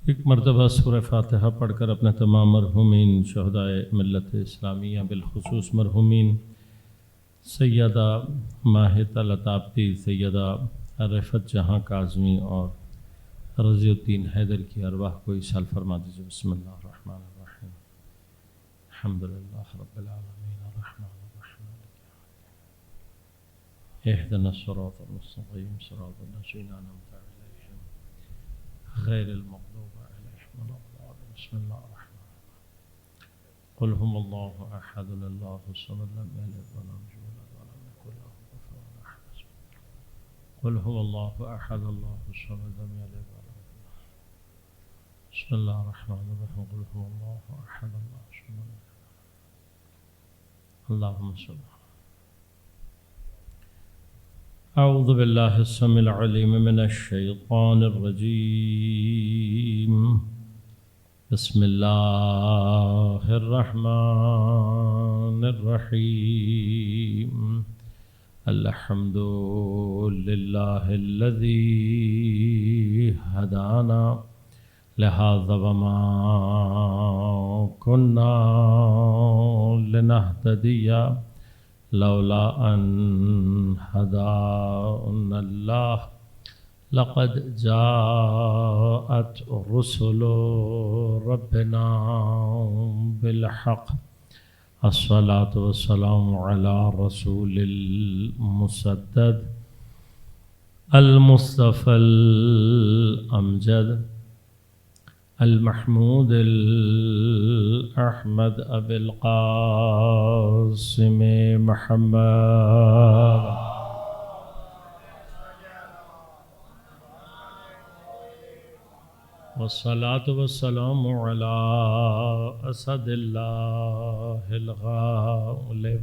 ایک مرتبہ سورہ فاتحہ پڑھ کر اپنے تمام مرحومین شہدائے ملت اسلامیہ بالخصوص مرحومین سیدہ ماہدہ لطافتی، سیدہ رفعت جہاں کاظمی اور رضی الدین حیدر کی ارواح کو ایصال فرما دیجیے۔ بسم اللہ الرحمن الرحیم، الحمدللہ رب العالمین الرحمن الرحیم اہدنا الصراط المستقیم صراط الذین انعمت علیہم غیر المغضوب علیہم ولا الضالین۔ بسم اللہ الرحمن الرحیم، قل ھو اللہ احد اللہ الصمد لم یلد ولم یولد ولم یکن له کفوا احد۔ قل ھو اللہ احد اللہ الصمد لم یلد ولم یولد۔ بسم اللہ الرحمن الرحیم، قل ھو اللہ احد اللہ الصمد لم یلد۔ اللہم صل۔ اعوذ باللہ السمیع العلیم من الشیطان الرجیم، بسم اللہ الرحمن الرحیم، الحمد للہ الذی ہدانا لہذا وما كنا لنهتدی لولا ان هدانا اللہ، لقد جاءت رسل ربنا بالحق، الصلاة والسلام على رسول المسدد المصطفى الأمجد المحمود الأحمد أبي القاسم محمد والصلاة والسلام على أسد الله الغالب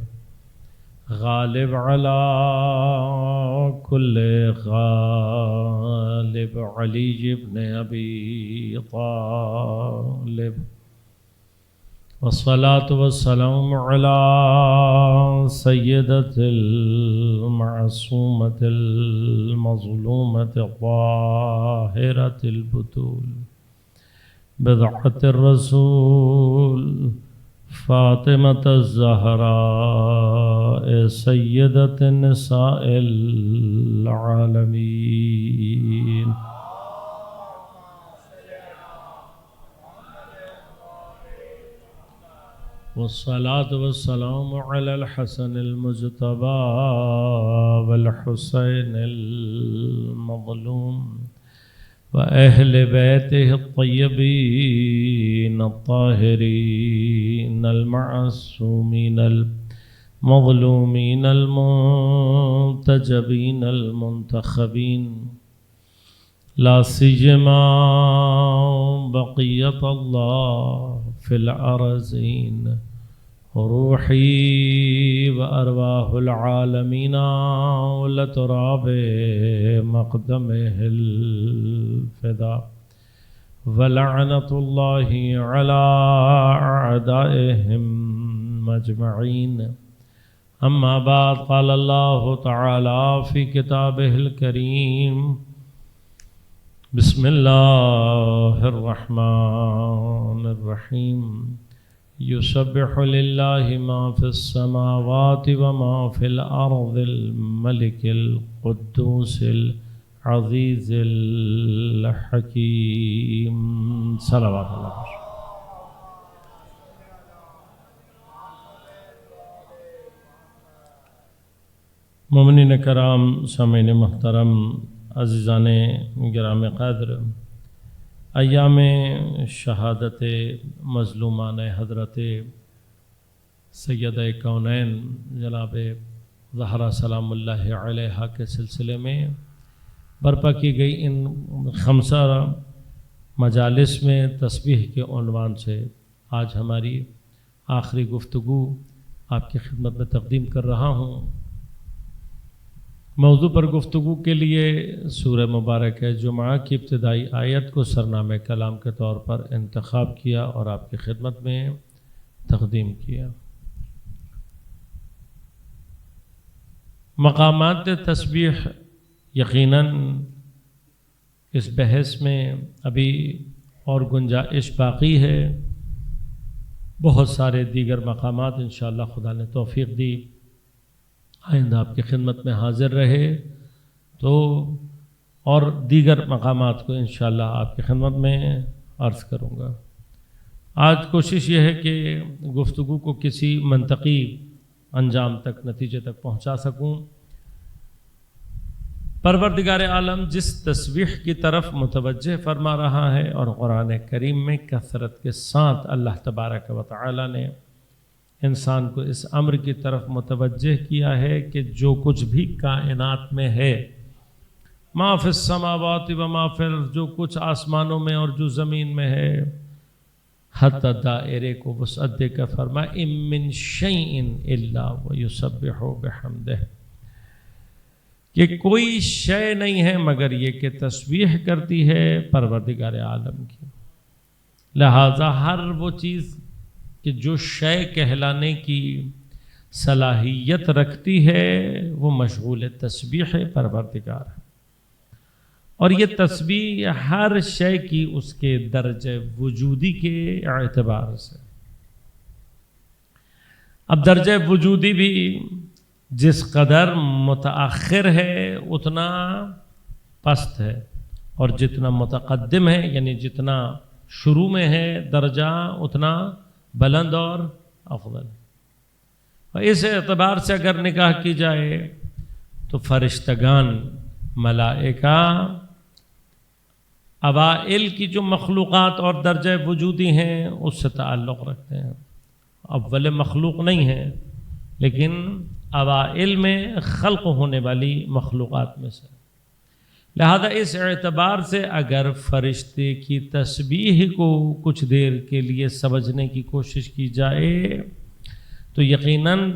غالب على كل غالب علي بن أبي طالب، والصلاة والسلام على سيدة المعصومة المظلومة الطاهرة البتول بضعة الرسول فاطمة الزهراء سيدة النساء العالمين، والصلاة والسلام على الحسن المجتبى والحسين المظلوم وأهل بيته الطيبين الطاهرين المعصومين المظلومين المنتجبين المنتخبين، لا سيما بقية الله في الأرضين، روحي وأرواح العالمين لتراب مقدمه الفداء، ولعنة الله على أعدائهم أجمعين، أما بعد، قال الله تعالى في كتابه الكريم، بسم الله الرحمن الرحيم، يسبح لله ما في السماوات وما في الأرض الملك القدوس العزيز الحكيم، صلوات الله۔ مومنین کرام، سامعین محترم، عزیزان گرام قدر، ایام شہادت مظلومان حضرت سیدہ کونین جناب زہرا سلام اللہ علیہا کے سلسلے میں برپا کی گئی ان 5 مجالس میں تسبیح کے عنوان سے آج ہماری آخری گفتگو آپ کی خدمت میں تقدیم کر رہا ہوں۔ موضوع پر گفتگو کے لیے سورہ مبارک جمعہ کی ابتدائی آیت کو سرنامہ کلام کے طور پر انتخاب کیا اور آپ کی خدمت میں تقدیم کیا۔ مقامات تسبیح یقیناً اس بحث میں ابھی اور گنجائش باقی ہے، بہت سارے دیگر مقامات انشاءاللہ خدا نے توفیق دی آئندہ آپ کی خدمت میں حاضر رہے تو اور دیگر مقامات کو انشاءاللہ آپ کی خدمت میں عرض کروں گا۔ آج کوشش یہ ہے کہ گفتگو کو کسی منطقی انجام تک، نتیجے تک پہنچا سکوں۔ پروردگار عالم جس تسبیح کی طرف متوجہ فرما رہا ہے، اور قرآن کریم میں کثرت کے ساتھ اللہ تبارک و تعالی نے انسان کو اس امر کی طرف متوجہ کیا ہے کہ جو کچھ بھی کائنات میں ہے، ما فی السماوات و ما فی الارض، جو کچھ آسمانوں میں اور جو زمین میں ہے، حتی دائرے کو وسعت دے کر فرمایا ان من شیء الا ویسبح بحمدہ، کہ کوئی شے نہیں ہے مگر یہ کہ تسبیح کرتی ہے پروردگار عالم کی۔ لہذا ہر وہ چیز کہ جو شے کہلانے کی صلاحیت رکھتی ہے وہ مشغول تسبیح پروردگار ہے، اور یہ تسبیح ہر شے کی اس کے درجہ وجودی کے اعتبار سے۔ اب درجہ وجودی بھی جس قدر متأخر ہے اتنا پست ہے، اور جتنا متقدم ہے یعنی جتنا شروع میں ہے درجہ اتنا بلند اور افضل ہے۔ اور اس اعتبار سے اگر نگاہ کی جائے تو فرشتگان، ملائکہ، اوائل کی جو مخلوقات اور درجہ وجودی ہیں اس سے تعلق رکھتے ہیں، اول مخلوق نہیں ہیں لیکن اوائل میں خلق ہونے والی مخلوقات میں سے۔ لہذا اس اعتبار سے اگر فرشتے کی تسبیح کو کچھ دیر کے لیے سمجھنے کی کوشش کی جائے تو یقیناً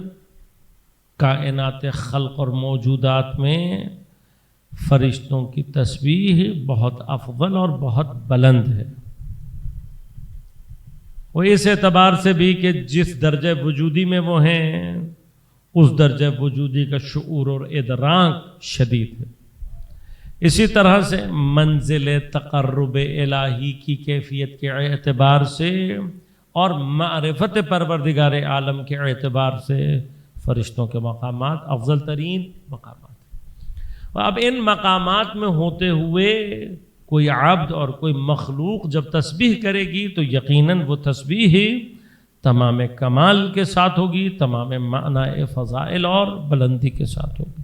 کائنات خلق اور موجودات میں فرشتوں کی تسبیح بہت افضل اور بہت بلند ہے۔ وہ اس اعتبار سے بھی کہ جس درجہ وجودی میں وہ ہیں اس درجہ وجودی کا شعور اور ادراک شدید ہے۔ اسی طرح سے منزل تقرب الہی کی کیفیت کے اعتبار سے اور معرفت پروردگار عالم کے اعتبار سے فرشتوں کے مقامات افضل ترین مقامات ہیں۔ اب ان مقامات میں ہوتے ہوئے کوئی عبد اور کوئی مخلوق جب تسبیح کرے گی تو یقیناً وہ تسبیح تمام کمال کے ساتھ ہوگی، تمام معنی فضائل اور بلندی کے ساتھ ہوگی۔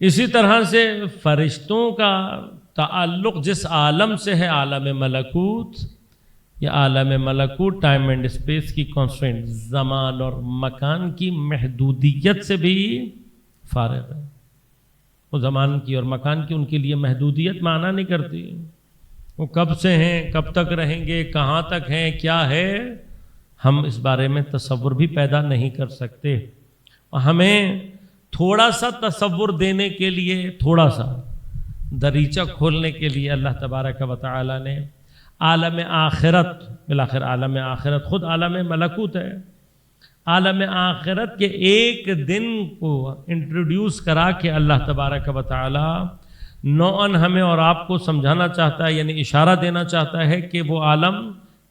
اسی طرح سے فرشتوں کا تعلق جس عالم سے ہے، عالم ملکوت، یہ عالم ملکوت ٹائم اینڈ اسپیس کی کانسٹرینٹ، زمان اور مکان کی محدودیت سے بھی فارغ ہے۔ وہ زمان کی اور مکان کی ان کے لیے محدودیت معنی نہیں کرتی، وہ کب سے ہیں، کب تک رہیں گے، کہاں تک ہیں، کیا ہے، ہم اس بارے میں تصور بھی پیدا نہیں کر سکتے۔ اور ہمیں تھوڑا سا تصور دینے کے لیے، تھوڑا سا دریچہ کھولنے کے لیے اللہ تبارک و تعالی نے عالم آخرت، بالآخر عالم آخرت خود عالم ملکوت ہے، عالم آخرت کے ایک دن کو انٹروڈیوس کرا کے اللہ تبارک و تعالی نوعاً ہمیں اور آپ کو سمجھانا چاہتا ہے، یعنی اشارہ دینا چاہتا ہے کہ وہ عالم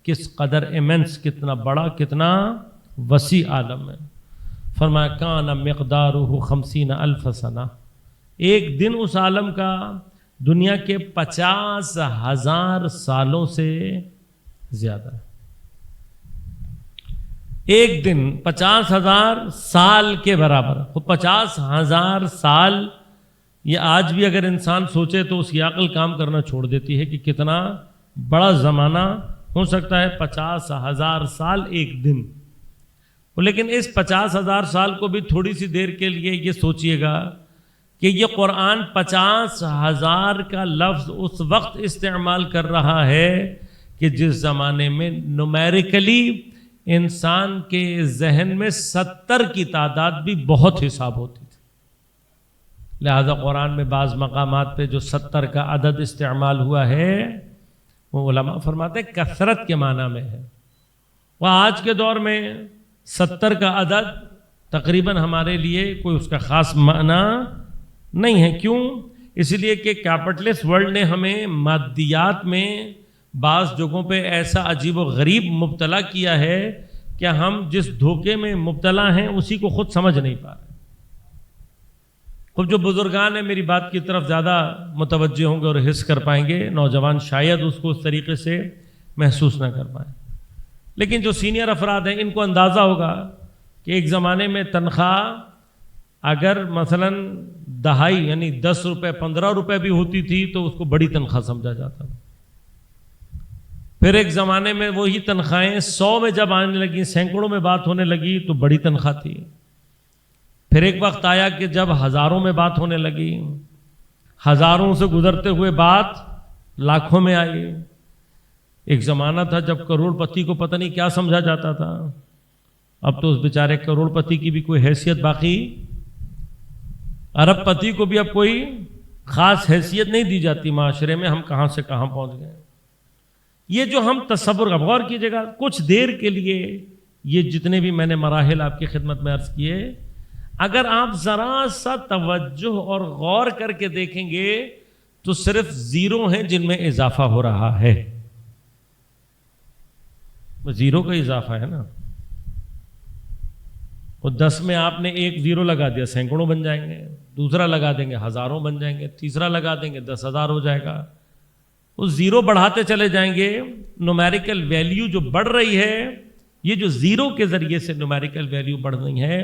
کس قدر ایمنس، کتنا بڑا، کتنا وسیع عالم ہے۔ فرمایا کان مقدارہ 50,000 سنہ، ایک دن اس عالم کا دنیا کے 50,000 سالوں سے زیادہ ہے۔ ایک دن 50,000 سال کے برابر، 50,000 سال، یہ آج بھی اگر انسان سوچے تو اس کی عقل کام کرنا چھوڑ دیتی ہے کہ کتنا بڑا زمانہ ہو سکتا ہے 50,000 سال ایک دن۔ لیکن اس 50,000 سال کو بھی تھوڑی سی دیر کے لیے یہ سوچئے گا کہ یہ قرآن 50,000 کا لفظ اس وقت استعمال کر رہا ہے کہ جس زمانے میں نومیریکلی انسان کے ذہن میں 70 کی تعداد بھی بہت حساب ہوتی تھی۔ لہذا قرآن میں بعض مقامات پہ جو 70 کا عدد استعمال ہوا ہے وہ علماء فرماتے ہیں کثرت کے معنی میں ہے۔ وہ آج کے دور میں 70 کا عدد تقریباً ہمارے لیے کوئی اس کا خاص معنی نہیں ہے۔ کیوں اس لیے کہ کیپٹلسٹ ورلڈ نے ہمیں مادیات میں بعض جگہوں پہ ایسا عجیب و غریب مبتلا کیا ہے کہ ہم جس دھوکے میں مبتلا ہیں اسی کو خود سمجھ نہیں پا رہے. خود جو بزرگان ہیں میری بات کی طرف زیادہ متوجہ ہوں گے اور حس کر پائیں گے، نوجوان شاید اس کو اس طریقے سے محسوس نہ کر پائیں، لیکن جو سینئر افراد ہیں ان کو اندازہ ہوگا کہ ایک زمانے میں تنخواہ اگر مثلا دہائی یعنی 10 روپے 15 روپے بھی ہوتی تھی تو اس کو بڑی تنخواہ سمجھا جاتا تھا. پھر ایک زمانے میں وہی تنخواہیں 100 میں جب آنے لگی، سینکڑوں میں بات ہونے لگی تو بڑی تنخواہ تھی. پھر ایک وقت آیا کہ جب ہزاروں میں بات ہونے لگی، ہزاروں سے گزرتے ہوئے بات لاکھوں میں آئی. ایک زمانہ تھا جب کروڑ پتی کو پتہ نہیں کیا سمجھا جاتا تھا، اب تو اس بیچارے کروڑ پتی کی بھی کوئی حیثیت باقی، ارب پتی کو بھی اب کوئی خاص حیثیت نہیں دی جاتی معاشرے میں. ہم کہاں سے کہاں پہنچ گئے. یہ جو ہم تصور، غور کیجئے گا کچھ دیر کے لیے یہ جتنے بھی میں نے مراحل آپ کی خدمت میں عرض کیے، اگر آپ ذرا سا توجہ اور غور کر کے دیکھیں گے تو صرف زیرو ہیں جن میں اضافہ ہو رہا ہے. زیرو کا اضافہ ہے نا. وہ 10 میں آپ نے ایک زیرو لگا دیا، سینکڑوں بن جائیں گے. دوسرا لگا دیں گے، ہزاروں بن جائیں گے. تیسرا لگا دیں گے، 10,000 ہو جائے گا. وہ زیرو بڑھاتے چلے جائیں گے. نومیریکل ویلیو جو بڑھ رہی ہے، یہ جو زیرو کے ذریعے سے نومیریکل ویلیو بڑھ رہی ہے،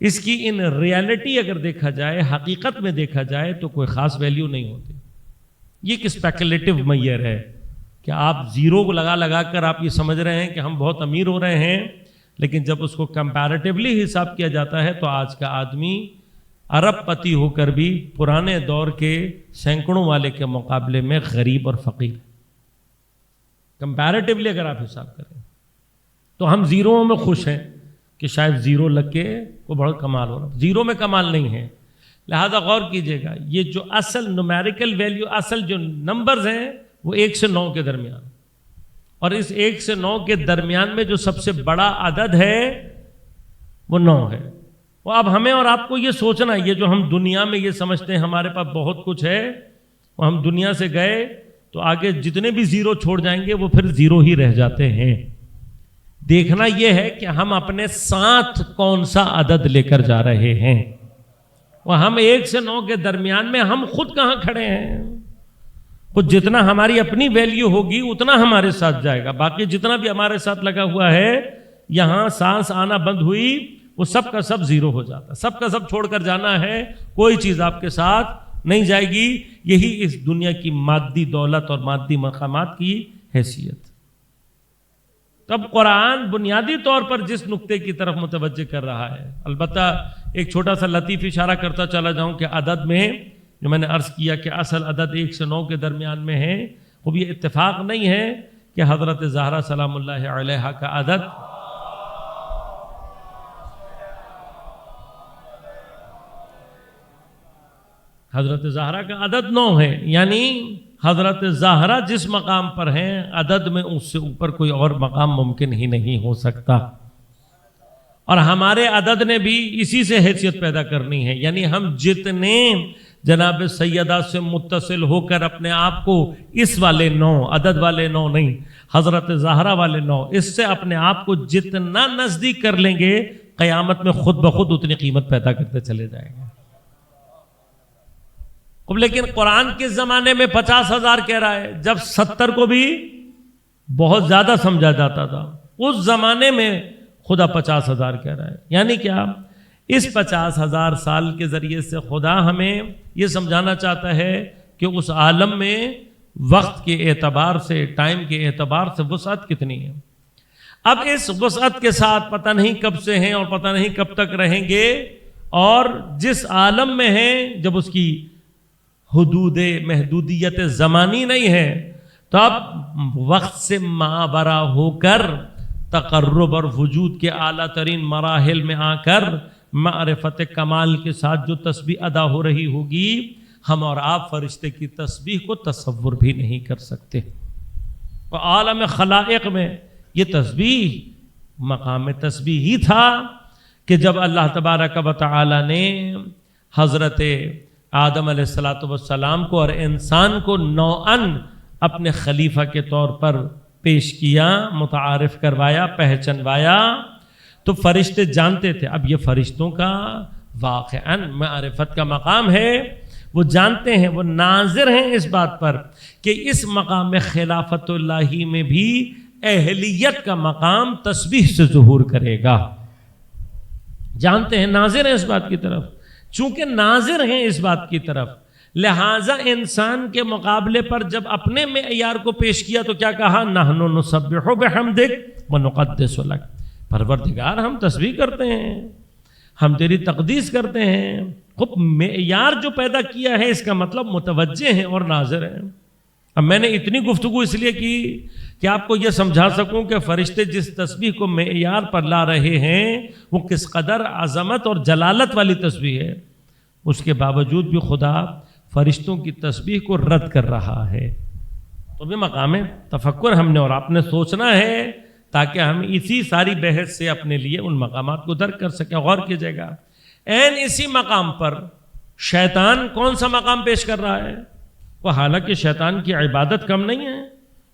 اس کی ان ریالٹی اگر دیکھا جائے، حقیقت میں دیکھا جائے تو کوئی خاص ویلیو نہیں ہوتی. یہ ایک اسپیکولیٹو معیار ہے کہ آپ زیرو کو لگا کر آپ یہ سمجھ رہے ہیں کہ ہم بہت امیر ہو رہے ہیں، لیکن جب اس کو کمپیریٹیولی حساب کیا جاتا ہے تو آج کا آدمی ارب پتی ہو کر بھی پرانے دور کے سینکڑوں والے کے مقابلے میں غریب اور فقیر. کمپیریٹیولی اگر آپ حساب کریں تو ہم زیرو میں خوش ہیں کہ شاید زیرو لگ کے کو بڑا کمال ہو رہا. زیرو میں کمال نہیں ہے. لہذا غور کیجئے گا، یہ جو اصل نومیریکل ویلیو، اصل جو نمبرز ہیں وہ 1 سے 9 کے درمیان، اور اس 1 سے 9 کے درمیان میں جو سب سے بڑا عدد ہے وہ 9 ہے. وہ اب ہمیں اور آپ کو یہ سوچنا، یہ جو ہم دنیا میں یہ سمجھتے ہیں ہمارے پاس بہت کچھ ہے، وہ ہم دنیا سے گئے تو آگے جتنے بھی زیرو چھوڑ جائیں گے وہ پھر زیرو ہی رہ جاتے ہیں. دیکھنا یہ ہے کہ ہم اپنے ساتھ کون سا عدد لے کر جا رہے ہیں. وہ ہم 1 سے 9 کے درمیان میں ہم خود کہاں کھڑے ہیں. خود جتنا ہماری اپنی ویلیو ہوگی اتنا ہمارے ساتھ جائے گا. باقی جتنا بھی ہمارے ساتھ لگا ہوا ہے، یہاں سانس آنا بند ہوئی وہ سب کا سب زیرو ہو جاتا. سب کا سب چھوڑ کر جانا ہے، کوئی چیز آپ کے ساتھ نہیں جائے گی. یہی اس دنیا کی مادی دولت اور مادی مقامات کی حیثیت. تب قرآن بنیادی طور پر جس نقطے کی طرف متوجہ کر رہا ہے، البتہ ایک چھوٹا سا لطیف اشارہ کرتا چلا جاؤں کہ عدد میں جو میں نے عرض کیا کہ اصل عدد 1 سے 9 کے درمیان میں ہے، وہ بھی اتفاق نہیں ہے کہ حضرت زہرا سلام اللہ علیہا کا عدد حضرت زہرا کا عدد 9 ہے. یعنی حضرت زہرا جس مقام پر ہیں عدد میں اس سے اوپر کوئی اور مقام ممکن ہی نہیں ہو سکتا. اور ہمارے عدد نے بھی اسی سے حیثیت پیدا کرنی ہے. یعنی ہم جتنے جناب سیدہ سے متصل ہو کر اپنے آپ کو اس والے 9 عدد والے 9 نہیں، حضرت زہرا والے 9، اس سے اپنے آپ کو جتنا نزدیک کر لیں گے، قیامت میں خود بخود اتنی قیمت پیدا کرتے چلے جائیں گے. لیکن قرآن کے زمانے میں 50,000 کہہ رہا ہے، جب 70 کو بھی بہت زیادہ سمجھا جاتا تھا. اس زمانے میں خدا 50,000 کہہ رہا ہے. یعنی کیا؟ اس 50,000 سال کے ذریعے سے خدا ہمیں یہ سمجھانا چاہتا ہے کہ اس عالم میں وقت کے اعتبار سے، ٹائم کے اعتبار سے وسعت کتنی ہے. اب اس وسعت کے ساتھ پتہ نہیں کب سے ہیں اور پتہ نہیں کب تک رہیں گے، اور جس عالم میں ہیں جب اس کی حدود محدودیت زمانی نہیں ہے، تو اب وقت سے مابرا ہو کر تقرب اور وجود کے اعلیٰ ترین مراحل میں آ کر معرفت کمال کے ساتھ جو تسبیح ادا ہو رہی ہوگی، ہم اور آپ فرشتے کی تسبیح کو تصور بھی نہیں کر سکتے. اور عالم خلائق میں یہ تسبیح مقام تسبیح ہی تھا کہ جب اللہ تبارک و تعالی نے حضرت آدم علیہ السلام کو اور انسان کو نوعاً اپنے خلیفہ کے طور پر پیش کیا، متعارف کروایا، پہچنوایا، تو فرشتے جانتے تھے۔ اب یہ فرشتوں کا واقعاً معرفت کا مقام ہے، وہ جانتے ہیں، وہ ناظر ہیں اس بات پر کہ اس مقام خلافت اللہ میں بھی اہلیت کا مقام تسبیح سے ظہور کرے گا، جانتے ہیں، ناظر ہیں اس بات کی طرف۔ چونکہ ناظر ہیں اس بات کی طرف، لہٰذا انسان کے مقابلے پر جب اپنے معیار کو پیش کیا تو کیا کہا؟ نحن نسبح بحمدک ونقدس لک، پروردگار ہم تسبیح کرتے ہیں، ہم تیری تقدیس کرتے ہیں۔ خب معیار جو پیدا کیا ہے اس کا مطلب متوجہ ہیں اور ناظر ہیں۔ اب میں نے اتنی گفتگو اس لیے کی کہ آپ کو یہ سمجھا سکوں کہ فرشتے جس تسبیح کو معیار پر لا رہے ہیں وہ کس قدر عظمت اور جلالت والی تسبیح ہے، اس کے باوجود بھی خدا فرشتوں کی تسبیح کو رد کر رہا ہے۔ تو بھی مقام تفکر ہم نے اور آپ نے سوچنا ہے تاکہ ہم اسی ساری بحث سے اپنے لیے ان مقامات کو درک کر سکیں۔ غور کیجئے گا، اسی مقام پر شیطان کون سا مقام پیش کر رہا ہے؟ وہ حالانکہ شیطان کی عبادت کم نہیں ہے،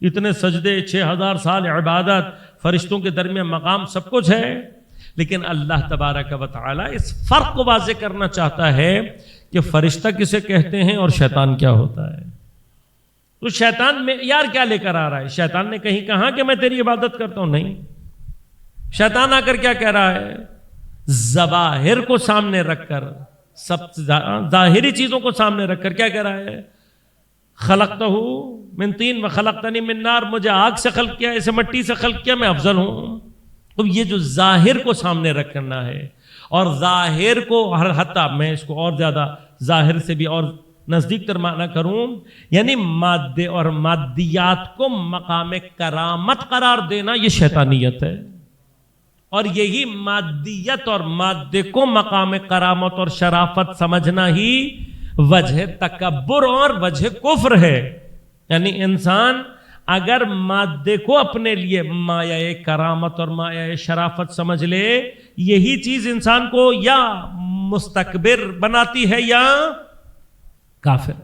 اتنے سجدے، 6000 سال عبادت، فرشتوں کے درمیان مقام، سب کچھ ہے، لیکن اللہ تبارک و تعالی اس فرق کو واضح کرنا چاہتا ہے کہ فرشتہ کسے کہتے ہیں اور شیطان کیا ہوتا ہے۔ تو شیطان معیار کیا لے کر آ رہا ہے؟ شیطان نے کہیں کہا کہ میں تیری عبادت کرتا ہوں؟ نہیں، شیطان آ کر کیا کہہ رہا ہے؟ ظواہر کو سامنے رکھ کر، سب ظاہری چیزوں کو سامنے رکھ کر کیا کہہ رہا ہے؟ خلقتہ من طین وخلقتنی من نار، مجھے آگ سے خلق کیا، اسے مٹی سے خلق کیا، میں افضل ہوں۔ اب یہ جو ظاہر کو سامنے رکھنا ہے، اور ظاہر کو حتیٰ میں اس کو اور زیادہ ظاہر سے بھی اور نزدیک تر معنی کروں، یعنی مادے اور مادیات کو مقام کرامت قرار دینا، یہ شیطانیت ہے۔ اور یہی مادیت اور مادے کو مقام کرامت اور شرافت سمجھنا ہی وجہ تکبر اور وجہ کفر ہے۔ یعنی انسان اگر مادے کو اپنے لیے مایہ کرامت اور مایہ شرافت سمجھ لے، یہی چیز انسان کو یا مستکبر بناتی ہے یا کافر۔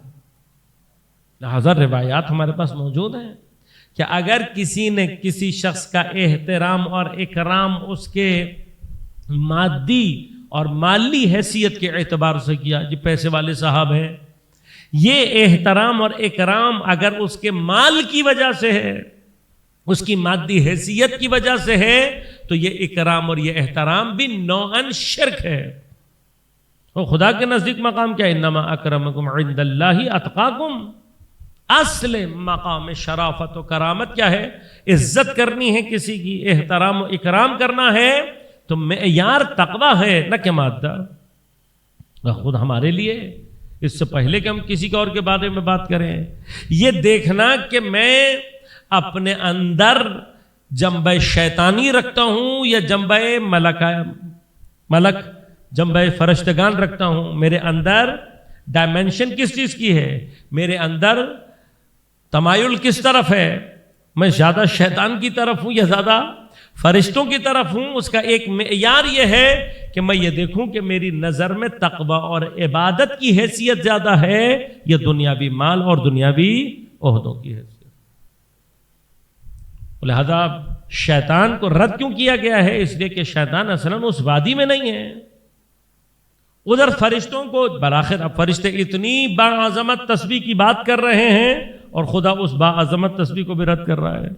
لہذا روایات ہمارے پاس موجود ہیں کہ اگر کسی نے کسی شخص کا احترام اور اکرام اس کے مادی اور مالی حیثیت کے اعتبار سے کیا، جو پیسے والے صاحب ہیں، یہ احترام اور اکرام اگر اس کے مال کی وجہ سے ہے، اس کی مادی حیثیت کی وجہ سے ہے، تو یہ اکرام اور یہ احترام بھی نوعاً شرک ہے۔ اور خدا کے نزدیک مقام کیا ہے؟ انما اکرمکم عند اللہ اتقاکم۔ اصل مقام شرافت و کرامت کیا ہے؟ عزت کرنی ہے کسی کی، احترام و اکرام کرنا ہے، تو معیار تقویٰ ہے، نہ کہ مادہ۔ خود ہمارے لیے اس سے پہلے کہ ہم کسی اور کے بارے میں بات کریں، یہ دیکھنا کہ میں اپنے اندر جنبہ شیطانی رکھتا ہوں یا جنبہ ملک جنبہ فرشتگان رکھتا ہوں، میرے اندر ڈائمنشن کس چیز کی ہے، میرے اندر تمایل کس طرف ہے، میں زیادہ شیطان کی طرف ہوں یا زیادہ فرشتوں کی طرف ہوں۔ اس کا ایک معیار یہ ہے کہ میں یہ دیکھوں کہ میری نظر میں تقویٰ اور عبادت کی حیثیت زیادہ ہے یا دنیاوی مال اور دنیاوی عہدوں کی حیثیت۔ لہذا شیطان کو رد کیوں کیا گیا ہے؟ اس لیے کہ شیطان اصلاً اس وادی میں نہیں ہے۔ ادھر فرشتوں کو بلاخر اب فرشتے اتنی باعظمت تسبیح کی بات کر رہے ہیں اور خدا اس باعظمت تسبیح کو بھی رد کر رہا ہے،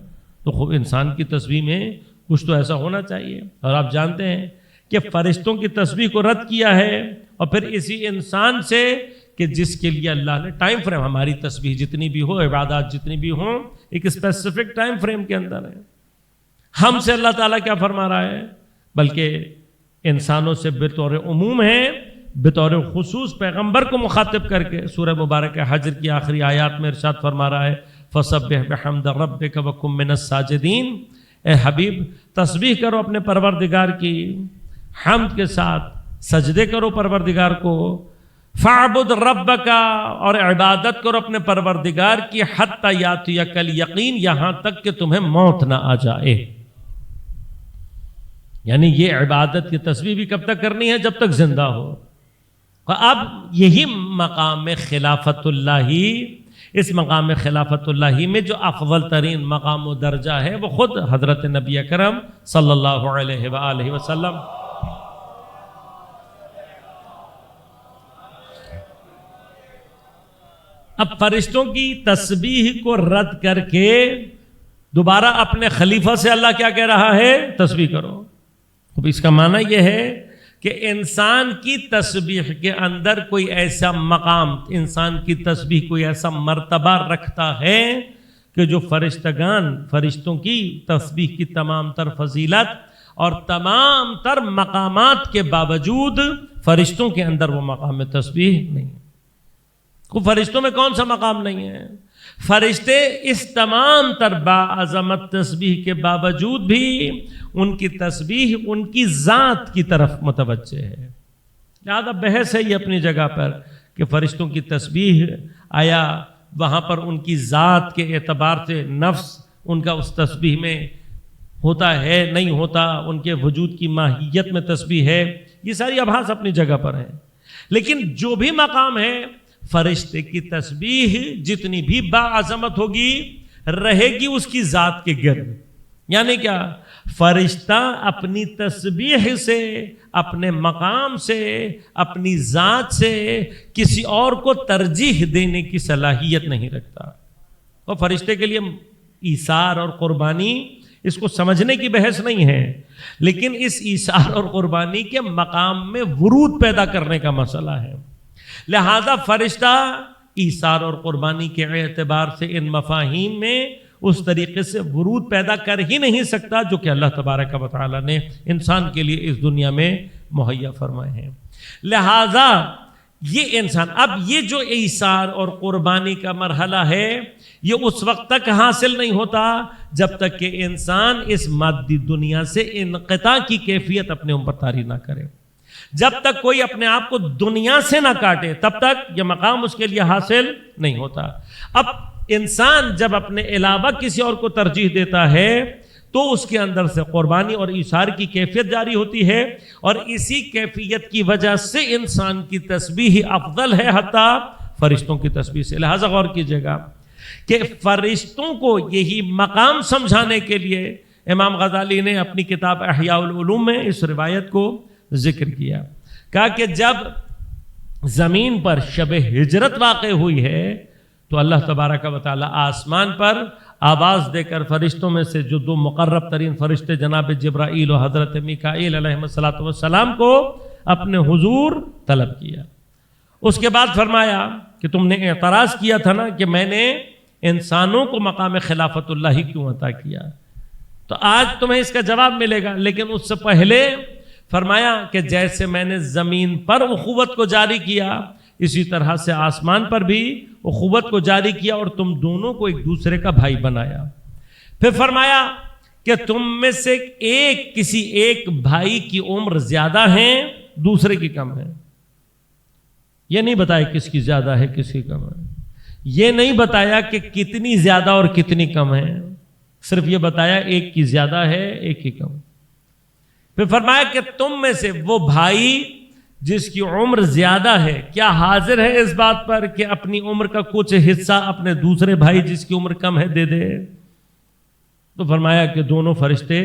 تو خوب انسان کی تسبیح میں کچھ تو ایسا ہونا چاہیے۔ اور آپ جانتے ہیں کہ فرشتوں کی تسبیح کو رد کیا ہے، اور پھر اسی انسان سے کہ جس کے لیے اللہ نے ٹائم فریم، ہماری تسبیح جتنی بھی ہو، عبادات جتنی بھی ہوں، ایک اسپیسیفک ٹائم فریم کے اندر ہے۔ ہم سے اللہ تعالیٰ کیا فرما رہا ہے؟ بلکہ انسانوں سے بطور عموم ہے، بطور خصوص پیغمبر کو مخاطب کر کے سورہ مبارکہ حجر کی آخری آیات میں ارشاد فرما رہا ہے فَسَبِّحْ بِحَمْدِ رَبِّكَ وَكُن مِّنَ السَّاجِدِينَ۔ اے حبیب تسبیح کرو اپنے پروردگار کی، حمد کے ساتھ سجدے کرو پروردگار کو، فَاعْبُدْ رَبَّكَ، اور عبادت کرو اپنے پروردگار کی، حَتَّى يَأْتِيَكَ الْيَقِينُ، یہاں تک کہ تمہیں موت نہ آ جائے۔ یعنی یہ عبادت کی تسبیح بھی کب تک کرنی ہے؟ جب تک زندہ ہو۔ اب یہی مقام خلافت اللہ ہی، اس مقام خلافت اللہ ہی میں جو افضل ترین مقام و درجہ ہے وہ خود حضرت نبی اکرم صلی اللہ علیہ وآلہ وسلم۔ اب فرشتوں کی تسبیح کو رد کر کے دوبارہ اپنے خلیفہ سے اللہ کیا کہہ رہا ہے؟ تسبیح کرو۔ اب اس کا معنی یہ ہے کہ انسان کی تسبیح کے اندر کوئی ایسا مقام، انسان کی تسبیح کوئی ایسا مرتبہ رکھتا ہے کہ جو فرشتوں کی تسبیح کی تمام تر فضیلت اور تمام تر مقامات کے باوجود فرشتوں کے اندر وہ مقام تسبیح نہیں ہے۔ فرشتوں میں کون سا مقام نہیں ہے؟ فرشتے اس تمام تر باعظمت تسبیح کے باوجود بھی ان کی تسبیح ان کی ذات کی طرف متوجہ ہے۔ لہذا بحث ہے یہ اپنی جگہ پر کہ فرشتوں کی تسبیح آیا وہاں پر ان کی ذات کے اعتبار سے نفس ان کا اس تسبیح میں ہوتا ہے نہیں ہوتا، ان کے وجود کی ماہیت میں تسبیح ہے، یہ ساری ابحاث اپنی جگہ پر ہیں۔ لیکن جو بھی مقام ہے، فرشتے کی تسبیح جتنی بھی باعظمت ہوگی رہے گی اس کی ذات کے گرد۔ یعنی کیا؟ فرشتہ اپنی تسبیح سے، اپنے مقام سے، اپنی ذات سے کسی اور کو ترجیح دینے کی صلاحیت نہیں رکھتا۔ اور فرشتے کے لیے ایثار اور قربانی اس کو سمجھنے کی بحث نہیں ہے، لیکن اس ایثار اور قربانی کے مقام میں ورود پیدا کرنے کا مسئلہ ہے۔ لہذا فرشتہ ایثار اور قربانی کے اعتبار سے ان مفاہیم میں اس طریقے سے ورود پیدا کر ہی نہیں سکتا جو کہ اللہ تبارک و تعالی نے انسان کے لیے اس دنیا میں مہیا فرمائے ہیں۔ لہذا یہ انسان، اب یہ جو ایثار اور قربانی کا مرحلہ ہے یہ اس وقت تک حاصل نہیں ہوتا جب تک کہ انسان اس مادی دنیا سے انقطاع کی کیفیت اپنے اوپر طاری نہ کرے۔ جب تک کوئی اپنے آپ کو دنیا سے نہ کاٹے تب تک یہ مقام اس کے لیے حاصل نہیں ہوتا۔ اب انسان جب اپنے علاوہ کسی اور کو ترجیح دیتا ہے تو اس کے اندر سے قربانی اور ایثار کی کیفیت جاری ہوتی ہے، اور اسی کیفیت کی وجہ سے انسان کی تسبیح افضل ہے حتیٰ فرشتوں کی تسبیح سے۔ لہذا غور کیجئے گا کہ فرشتوں کو یہی مقام سمجھانے کے لیے امام غزالی نے اپنی کتاب احیاء العلوم میں اس روایت کو ذکر کیا، کہا کہ جب زمین پر شب ہجرت واقع ہوئی ہے تو اللہ تبارک و تعالی آسمان پر آواز دے کر فرشتوں میں سے جو دو مقرب ترین فرشتے جناب جبرائیل و حضرت میکائیل علیہ السلام کو اپنے حضور طلب کیا۔ اس کے بعد فرمایا کہ تم نے اعتراض کیا تھا نا کہ میں نے انسانوں کو مقام خلافت اللہ ہی کیوں عطا کیا، تو آج تمہیں اس کا جواب ملے گا، لیکن اس سے پہلے فرمایا کہ جیسے میں نے زمین پر اخوت کو جاری کیا اسی طرح سے آسمان پر بھی اخوت کو جاری کیا اور تم دونوں کو ایک دوسرے کا بھائی بنایا۔ پھر فرمایا کہ تم میں سے کسی ایک بھائی کی عمر زیادہ ہے دوسرے کی کم ہے۔ یہ نہیں بتایا کس کی زیادہ ہے کس کی کم ہے، یہ نہیں بتایا کہ کتنی زیادہ اور کتنی کم ہے، صرف یہ بتایا ایک کی زیادہ ہے ایک کی کم۔ پھر فرمایا کہ تم میں سے وہ بھائی جس کی عمر زیادہ ہے کیا حاضر ہے اس بات پر کہ اپنی عمر کا کچھ حصہ اپنے دوسرے بھائی جس کی عمر کم ہے دے دے؟ تو فرمایا کہ دونوں فرشتے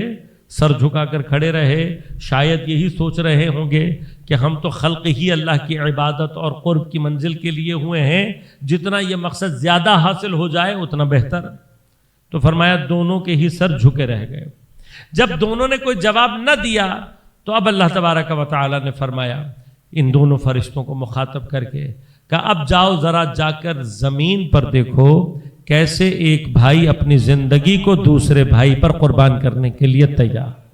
سر جھکا کر کھڑے رہے، شاید یہی سوچ رہے ہوں گے کہ ہم تو خلق ہی اللہ کی عبادت اور قرب کی منزل کے لیے ہوئے ہیں، جتنا یہ مقصد زیادہ حاصل ہو جائے اتنا بہتر۔ تو فرمایا دونوں کے ہی سر جھکے رہ گئے۔ جب دونوں نے کوئی جواب نہ دیا تو اب اللہ تبارک و تعالی نے فرمایا ان دونوں فرشتوں کو مخاطب کر کے کہ اب جاؤ ذرا جا کر زمین پر دیکھو کیسے ایک بھائی اپنی زندگی کو دوسرے بھائی پر قربان کرنے کے لیے تیار۔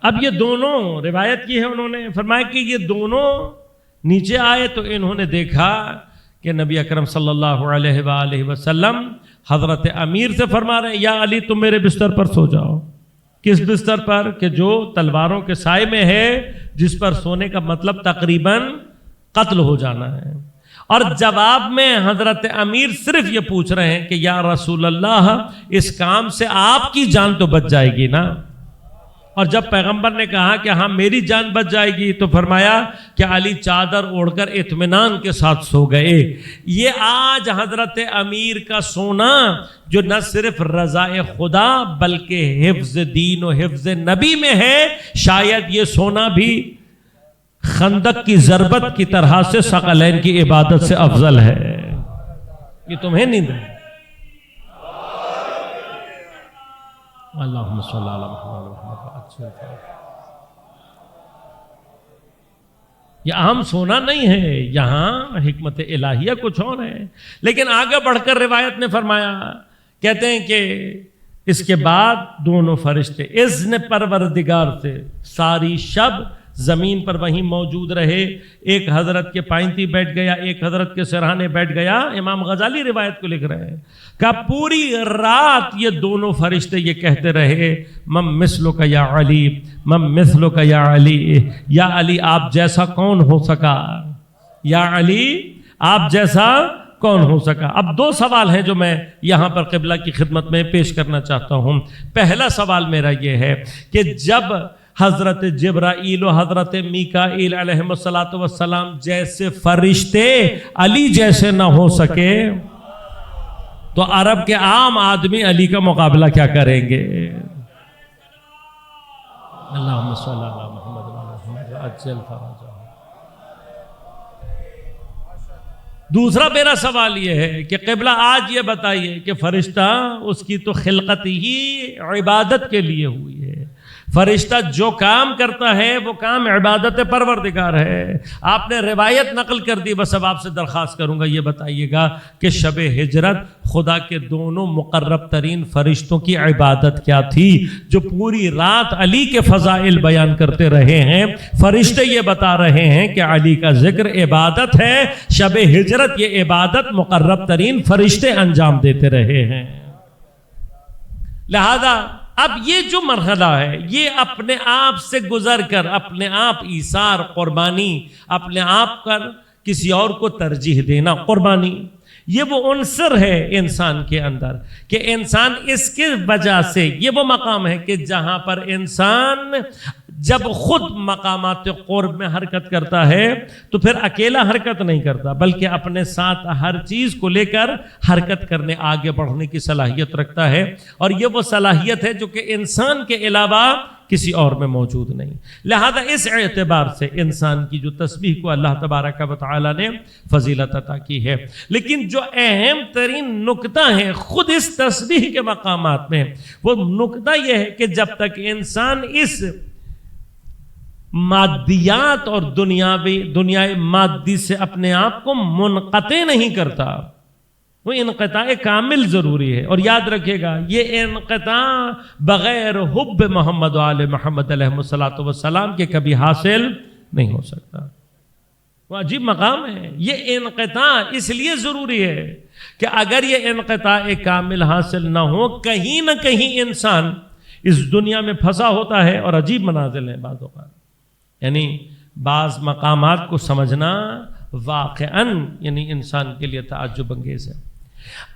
اب یہ دونوں روایت کی ہے، انہوں نے فرمایا کہ یہ دونوں نیچے آئے تو انہوں نے دیکھا کہ نبی اکرم صلی اللہ علیہ وآلہ وسلم حضرت امیر سے فرما رہے ہیں یا علی تم میرے بستر پر سو جاؤ، کس بستر پر؟ کہ جو تلواروں کے سائے میں ہے، جس پر سونے کا مطلب تقریباً قتل ہو جانا ہے۔ اور جواب میں حضرت امیر صرف یہ پوچھ رہے ہیں کہ یا رسول اللہ، اس کام سے آپ کی جان تو بچ جائے گی نا؟ اور جب پیغمبر نے کہا کہ ہاں میری جان بچ جائے گی، تو فرمایا کہ علی چادر اوڑھ کر اطمینان کے ساتھ سو گئے۔ یہ آج حضرت امیر کا سونا جو نہ صرف رضا خدا بلکہ حفظ دین و حفظ نبی میں ہے، شاید یہ سونا بھی خندق کی ضربت کی طرح سے ثقلین کی عبادت سے افضل ہے۔ یہ تمہیں نیند ہے؟ اللہم صلی علی محمد۔ یہ عام سونا نہیں ہے، یہاں حکمت الہیہ کچھ اور ہے۔ لیکن آگے بڑھ کر روایت نے فرمایا، کہتے ہیں کہ اس کے بعد دونوں فرشتے اذن پروردگار سے ساری شب زمین پر وہیں موجود رہے۔ ایک حضرت کے پائنتی بیٹھ گیا، ایک حضرت کے سرہانے بیٹھ گیا۔ امام غزالی روایت کو لکھ رہے ہیں کہ پوری رات یہ دونوں فرشتے یہ کہتے رہے، من مثلک یا علی، من مثلک یا علی، یا علی آپ جیسا کون ہو سکا، یا علی آپ جیسا کون ہو سکا۔ اب دو سوال ہیں جو میں یہاں پر قبلہ کی خدمت میں پیش کرنا چاہتا ہوں۔ پہلا سوال میرا یہ ہے کہ جب حضرت جبرائیل و حضرت میکائیل علیہ السلام جیسے فرشتے علی جیسے نہ ہو سکے، تو عرب کے عام آدمی علی کا مقابلہ کیا کریں گے؟ اللہم صلی علی محمد وعلی عجل فرجہ۔ دوسرا میرا سوال یہ ہے کہ قبلہ آج یہ بتائیے کہ فرشتہ اس کی تو خلقت ہی عبادت کے لیے ہوئی ہے۔ فرشتہ جو کام کرتا ہے وہ کام عبادت پروردگار ہے۔ آپ نے روایت نقل کر دی، بس اب آپ سے درخواست کروں گا یہ بتائیے گا کہ شب ہجرت خدا کے دونوں مقرب ترین فرشتوں کی عبادت کیا تھی جو پوری رات علی کے فضائل بیان کرتے رہے ہیں؟ فرشتے یہ بتا رہے ہیں کہ علی کا ذکر عبادت ہے۔ شب ہجرت یہ عبادت مقرب ترین فرشتے انجام دیتے رہے ہیں۔ لہذا اب یہ جو مرحلہ ہے، یہ اپنے آپ سے گزر کر اپنے آپ ایثار، قربانی، اپنے آپ کر کسی اور کو ترجیح دینا، قربانی، یہ وہ عنصر ہے انسان کے اندر کہ انسان اس کی وجہ سے، یہ وہ مقام ہے کہ جہاں پر انسان جب خود مقامات قرب میں حرکت کرتا ہے تو پھر اکیلا حرکت نہیں کرتا، بلکہ اپنے ساتھ ہر چیز کو لے کر حرکت کرنے، آگے بڑھنے کی صلاحیت رکھتا ہے۔ اور یہ وہ صلاحیت ہے جو کہ انسان کے علاوہ کسی اور میں موجود نہیں۔ لہذا اس اعتبار سے انسان کی جو تسبیح کو اللہ تبارک و تعالی نے فضیلت عطا کی ہے، لیکن جو اہم ترین نکتہ ہے خود اس تسبیح کے مقامات میں، وہ نکتہ یہ ہے کہ جب تک انسان اس مادیات اور دنیائے مادی سے اپنے آپ کو منقطع نہیں کرتا، وہ انقطاع کامل ضروری ہے۔ اور یاد رکھے گا یہ انقطاع بغیر حب محمد و آل محمد علیہ السلام کے کبھی حاصل نہیں ہو سکتا۔ وہ عجیب مقام ہے۔ یہ انقطاع اس لیے ضروری ہے کہ اگر یہ انقطاع کامل حاصل نہ ہو، کہیں نہ کہیں انسان اس دنیا میں پھنسا ہوتا ہے۔ اور عجیب منازل ہیں بعض اوقات، یعنی بعض مقامات کو سمجھنا واقعاً یعنی انسان کے لیے تعجب انگیز ہے۔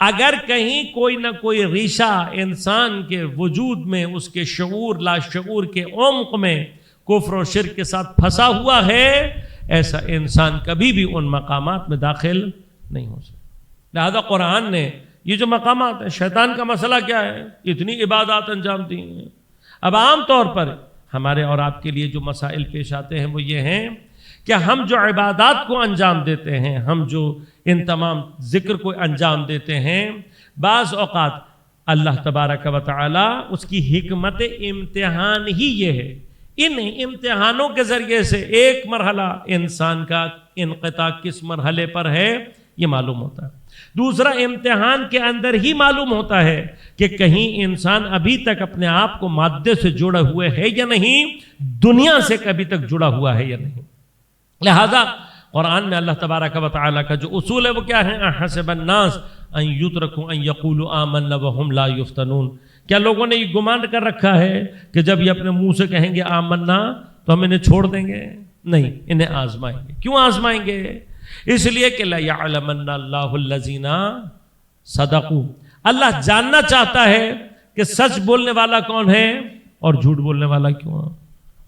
اگر کہیں کوئی نہ کوئی ریشہ انسان کے وجود میں، اس کے شعور لاشعور کے عمق میں کفر و شرک کے ساتھ پھنسا ہوا ہے، ایسا انسان کبھی بھی ان مقامات میں داخل نہیں ہو سکتا۔ لہذا قرآن نے یہ جو مقامات ہیں، شیطان کا مسئلہ کیا ہے؟ اتنی عبادات انجام دی ہیں۔ اب عام طور پر ہمارے اور آپ کے لیے جو مسائل پیش آتے ہیں وہ یہ ہیں کہ ہم جو عبادات کو انجام دیتے ہیں، ہم جو ان تمام ذکر کو انجام دیتے ہیں، بعض اوقات اللہ تبارک و تعالی اس کی حکمت امتحان ہی یہ ہے، ان امتحانوں کے ذریعے سے ایک مرحلہ انسان کا انقطاع کس مرحلے پر ہے یہ معلوم ہوتا ہے۔ دوسرا امتحان کے اندر ہی معلوم ہوتا ہے کہ کہیں انسان ابھی تک اپنے آپ کو مادے سے جڑا ہوئے ہے یا نہیں، دنیا سے کبھی تک جڑا ہوا ہے یا نہیں۔ لہذا قرآن میں اللہ تبارک و تعالیٰ کا جو اصول ہے وہ کیا ہے؟ احسب الناس ان یترکوا ان یقولوا آمنا وهم لا یفتنون، کیا لوگوں نے یہ گمان کر رکھا ہے کہ جب یہ اپنے منہ سے کہیں گے آمنا تو ہم انہیں چھوڑ دیں گے؟ نہیں، انہیں آزمائیں گے۔ کیوں آزمائیں گے؟ اس لیے کہ لَيَعْلَمَنَّ اللَّهُ الَّذِينَ صَدَقُوا، اللہ جاننا چاہتا ہے کہ سچ بولنے والا کون ہے اور جھوٹ بولنے والا کیوں ہے۔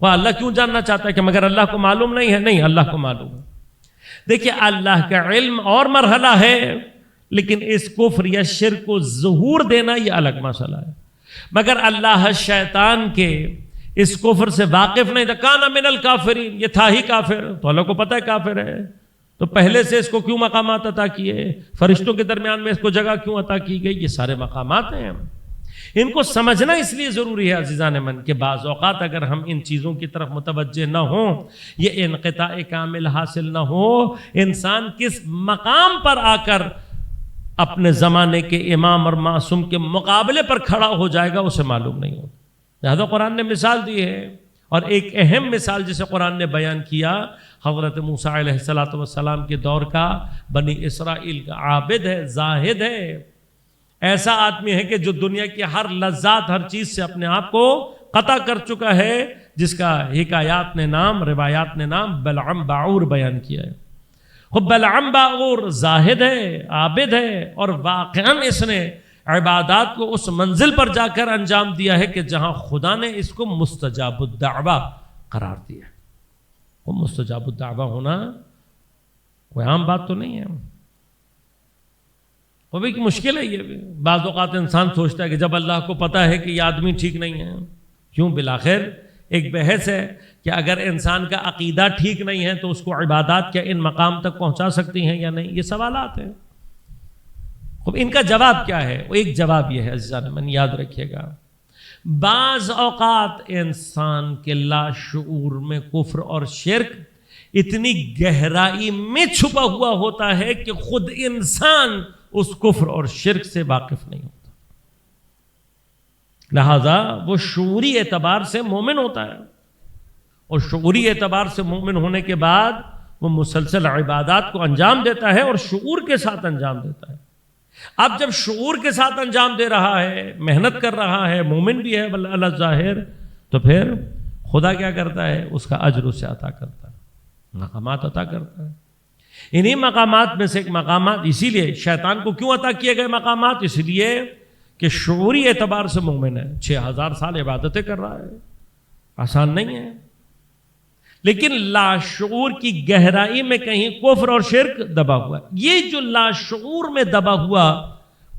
وہ اللہ کیوں جاننا چاہتا ہے کہ مگر اللہ کو معلوم نہیں ہے؟ نہیں، اللہ کو معلوم ہے۔ دیکھیے اللہ کا علم اور مرحلہ ہے، لیکن اس کفر یا شرک کو ظہور دینا یہ الگ مسئلہ ہے۔ مگر اللہ شیطان کے اس کفر سے واقف نہیں تھا۔ کانا من الکافرین، یہ تھا ہی کافر، تو اللہ کو پتہ ہے کافر ہے، تو پہلے سے اس کو کیوں مقامات عطا کیے؟ فرشتوں کے درمیان میں اس کو جگہ کیوں عطا کی گئی؟ یہ سارے مقامات ہیں، ان کو سمجھنا اس لیے ضروری ہے عزیزان من کہ بعض اوقات اگر ہم ان چیزوں کی طرف متوجہ نہ ہوں، یہ انقطاع کامل حاصل نہ ہو، انسان کس مقام پر آ کر اپنے زمانے کے امام اور معصوم کے مقابلے پر کھڑا ہو جائے گا اسے معلوم نہیں ہوتا۔ لہذا قرآن نے مثال دی ہے، اور ایک اہم مثال جسے قرآن نے بیان کیا حضرت موسیٰ علیہ السلام کے دور کا بنی اسرائیل کا عابد ہے، زاہد ہے، ایسا آدمی ہے کہ جو دنیا کی ہر لذات، ہر چیز سے اپنے آپ کو قطع کر چکا ہے، جس کا حکایات نے نام، روایات نے نام بلعم باعور بیان کیا ہے۔ خب بلعم باعور زاہد ہے، عابد ہے، اور واقعاً اس نے عبادات کو اس منزل پر جا کر انجام دیا ہے کہ جہاں خدا نے اس کو مستجاب الدعوہ قرار دیا۔ وہ مستجاب الدعوہ ہونا کوئی عام بات تو نہیں ہے، وہ بھی مشکل ہے۔ یہ بھی بعض اوقات انسان سوچتا ہے کہ جب اللہ کو پتہ ہے کہ یہ آدمی ٹھیک نہیں ہے، کیوں؟ بالآخر ایک بحث ہے کہ اگر انسان کا عقیدہ ٹھیک نہیں ہے تو اس کو عبادات کیا ان مقام تک پہنچا سکتی ہیں یا نہیں؟ یہ سوالات ہیں۔ اب ان کا جواب کیا ہے؟ وہ ایک جواب یہ ہے عزیزان من، یاد رکھیے گا، بعض اوقات انسان کے لاشعور میں کفر اور شرک اتنی گہرائی میں چھپا ہوا ہوتا ہے کہ خود انسان اس کفر اور شرک سے واقف نہیں ہوتا، لہذا وہ شعوری اعتبار سے مومن ہوتا ہے، اور شعوری اعتبار سے مومن ہونے کے بعد وہ مسلسل عبادات کو انجام دیتا ہے اور شعور کے ساتھ انجام دیتا ہے۔ اب جب شعور کے ساتھ انجام دے رہا ہے، محنت کر رہا ہے، مومن بھی ہے اللہ ظاہر، تو پھر خدا کیا کرتا ہے؟ اس کا اجر اسے عطا کرتا ہے، مقامات عطا کرتا ہے۔ انہی مقامات میں سے ایک مقامات، اسی لیے شیطان کو کیوں عطا کیے گئے مقامات؟ اس لیے کہ شعوری اعتبار سے مومن ہے، 6000 سال عبادتیں کر رہا ہے، آسان نہیں ہے، لیکن لاشعور کی گہرائی میں کہیں کفر اور شرک دبا ہوا ہے۔ یہ جو لاشعور میں دبا ہوا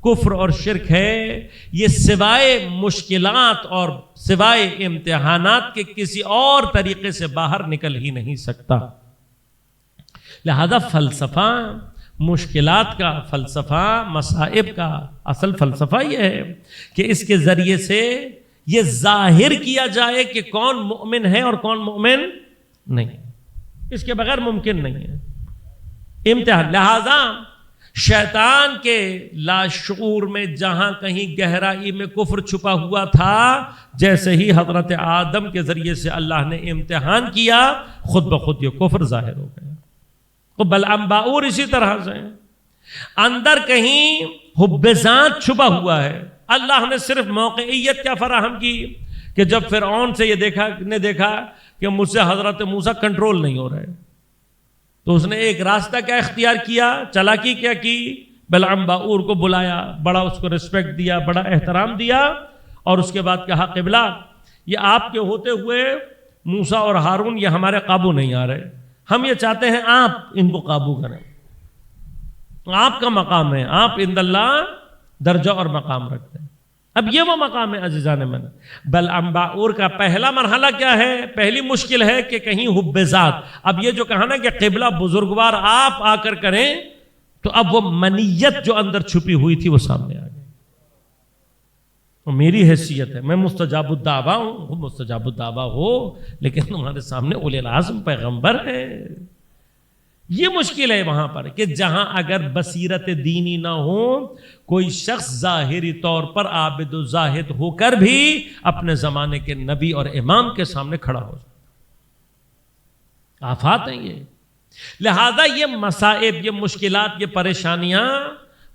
کفر اور شرک ہے، یہ سوائے مشکلات اور سوائے امتحانات کے کسی اور طریقے سے باہر نکل ہی نہیں سکتا۔ لہذا فلسفہ، مشکلات کا فلسفہ، مصائب کا اصل فلسفہ یہ ہے کہ اس کے ذریعے سے یہ ظاہر کیا جائے کہ کون مؤمن ہے اور کون مؤمن نہیں، اس کے بغیر ممکن نہیں ہے امتحان۔ لہذا شیطان کے لاشعور میں جہاں کہیں گہرائی میں کفر چھپا ہوا تھا، جیسے ہی حضرت آدم کے ذریعے سے اللہ نے امتحان کیا، خود بخود یہ کفر ظاہر ہو گیا۔ تو بلعم باعور اسی طرح سے اندر کہیں حب ذات چھپا ہوا ہے، اللہ نے صرف موقعیت کیا فراہم کی کہ جب فرعون سے یہ دیکھا کہ مجھ سے حضرت موسیٰ کنٹرول نہیں ہو رہے، تو اس نے ایک راستہ کیا اختیار کیا، چالاکی کیا کی، بلعم باعور کو بلایا، بڑا اس کو رسپیکٹ دیا، بڑا احترام دیا، اور اس کے بعد کہا قبلہ یہ آپ کے ہوتے ہوئے موسیٰ اور ہارون یہ ہمارے قابو نہیں آ رہے، ہم یہ چاہتے ہیں آپ ان کو قابو کریں، آپ کا مقام ہے، آپ عند اللہ درجہ اور مقام رکھتے ہیں۔ اب یہ وہ مقام ہے عزیزان من۔ بلعم باعور کا پہلا مرحلہ کیا ہے؟ پہلی مشکل ہے کہ کہیں حب ذات، اب یہ جو کہا نا کہ قبلہ بزرگوار آپ آ کر کریں، تو اب وہ منیت جو اندر چھپی ہوئی تھی وہ سامنے آ گئی، وہ میری حیثیت ہے، میں مستجاب الدعوہ ہوں، وہ مستجاب الدعوہ ہو لیکن تمہارے سامنے اولی العزم پیغمبر ہے۔ یہ مشکل ہے وہاں پر کہ جہاں اگر بصیرت دینی نہ ہو، کوئی شخص ظاہری طور پر عابد و زاہد ہو کر بھی اپنے زمانے کے نبی اور امام کے سامنے کھڑا ہو جاتا۔ آفات ہیں یہ۔ لہذا یہ مصائب، یہ مشکلات، یہ پریشانیاں،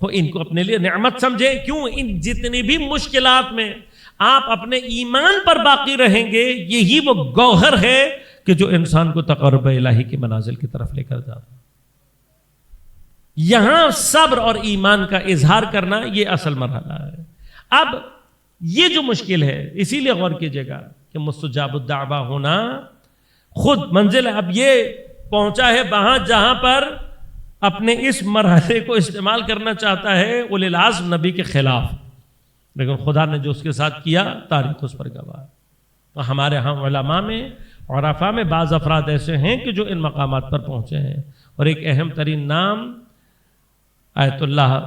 ان کو اپنے لیے نعمت سمجھیں۔ کیوں؟ ان جتنی بھی مشکلات میں آپ اپنے ایمان پر باقی رہیں گے، یہی وہ گوہر ہے کہ جو انسان کو تقرب الہی کے منازل کی طرف لے کر جاتا ہے۔ یہاں صبر اور ایمان کا اظہار کرنا یہ اصل مرحلہ ہے۔ اب یہ جو مشکل ہے، اسی لیے غور کیجئے گا کہ مستجاب الدعوہ ہونا خود منزل ہے۔ اب یہ پہنچا ہے وہاں جہاں پر اپنے اس مرحلے کو استعمال کرنا چاہتا ہے اولی العزم نبی کے خلاف، لیکن خدا نے جو اس کے ساتھ کیا تاریخ اس پر گواہ ہے۔ تو ہمارے ہاں علماء میں، عرفاء میں بعض افراد ایسے ہیں کہ جو ان مقامات پر پہنچے ہیں، اور ایک اہم ترین نام آیت اللہ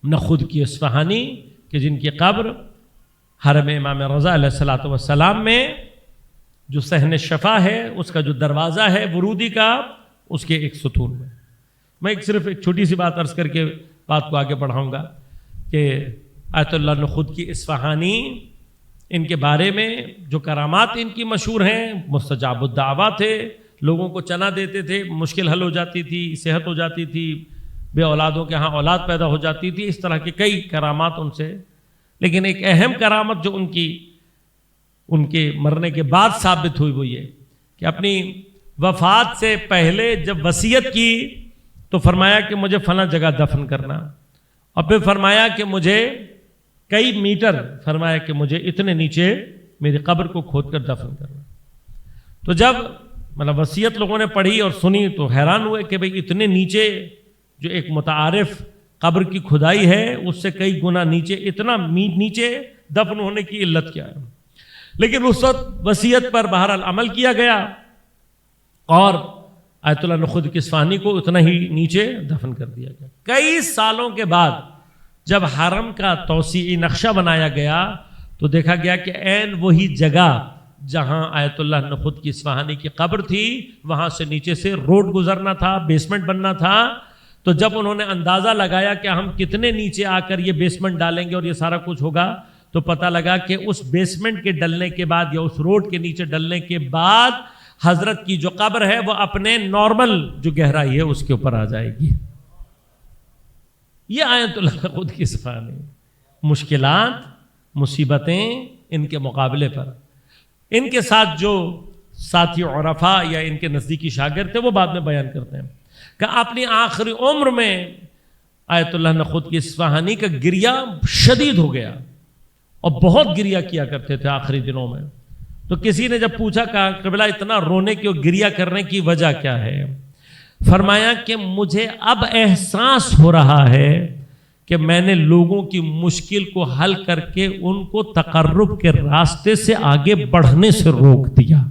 نخود کی اصفہانی، کہ جن کی قبر حرم امام رضا علیہ الصلوۃ والسلام میں جو صحن شفا ہے اس کا جو دروازہ ہے ورودی کا، اس کے ایک ستون میں۔ میں صرف ایک چھوٹی سی بات عرض کر کے بات کو آگے بڑھاؤں گا کہ آیت اللہ نخود کی اصفہانی، ان کے بارے میں جو کرامات ان کی مشہور ہیں، مستجاب الدعوہ تھے، لوگوں کو چنا دیتے تھے، مشکل حل ہو جاتی تھی، صحت ہو جاتی تھی، بے اولادوں کے ہاں اولاد پیدا ہو جاتی تھی، اس طرح کی کئی کرامات ان سے۔ لیکن ایک اہم کرامت جو ان کے مرنے کے بعد ثابت ہوئی وہ یہ کہ اپنی وفات سے پہلے جب وصیت کی تو فرمایا کہ مجھے فلاں جگہ دفن کرنا، اور پھر فرمایا کہ مجھے کئی میٹر، فرمایا کہ مجھے اتنے نیچے میری قبر کو کھود کر دفن کرنا۔ تو جب وصیت لوگوں نے پڑھی اور سنی تو حیران ہوئے کہ بھئی اتنے نیچے جو ایک متعارف قبر کی کھدائی ہے اس سے کئی گنا نیچے، اتنا نیچے دفن ہونے کی علت کیا ہے؟ لیکن اس وقت وصیت پر بہرحال عمل کیا گیا اور آیت اللہ نخود کی اصفہانی کو اتنا ہی نیچے دفن کر دیا گیا۔ کئی سالوں کے بعد جب حرم کا توسیعی نقشہ بنایا گیا تو دیکھا گیا کہ عین وہی جگہ جہاں آیت اللہ نخود کی اصفہانی کی قبر تھی، وہاں سے نیچے سے روڈ گزرنا تھا، بیسمنٹ بننا تھا۔ تو جب انہوں نے اندازہ لگایا کہ ہم کتنے نیچے آ کر یہ بیسمنٹ ڈالیں گے اور یہ سارا کچھ ہوگا، تو پتہ لگا کہ اس بیسمنٹ کے ڈلنے کے بعد یا اس روڈ کے نیچے ڈلنے کے بعد حضرت کی جو قبر ہے وہ اپنے نارمل جو گہرائی ہے اس کے اوپر آ جائے گی۔ یہ آیت اللہ نخود کی اصفہانی، مشکلات، مصیبتیں ان کے مقابلے پر، ان کے ساتھ جو ساتھی عرفاء یا ان کے نزدیکی شاگرد تھے وہ بعد میں بیان کرتے ہیں کہ اپنی آخری عمر میں آیت اللہ نخود کی اصفہانی کا گریہ شدید ہو گیا، اور بہت گریہ کیا کرتے تھے آخری دنوں میں۔ تو کسی نے جب پوچھا کہ قبلہ اتنا رونے کی اور گریہ کرنے کی وجہ کیا ہے؟ فرمایا کہ مجھے اب احساس ہو رہا ہے کہ میں نے لوگوں کی مشکل کو حل کر کے ان کو تقرب کے راستے سے آگے بڑھنے سے روک دیا۔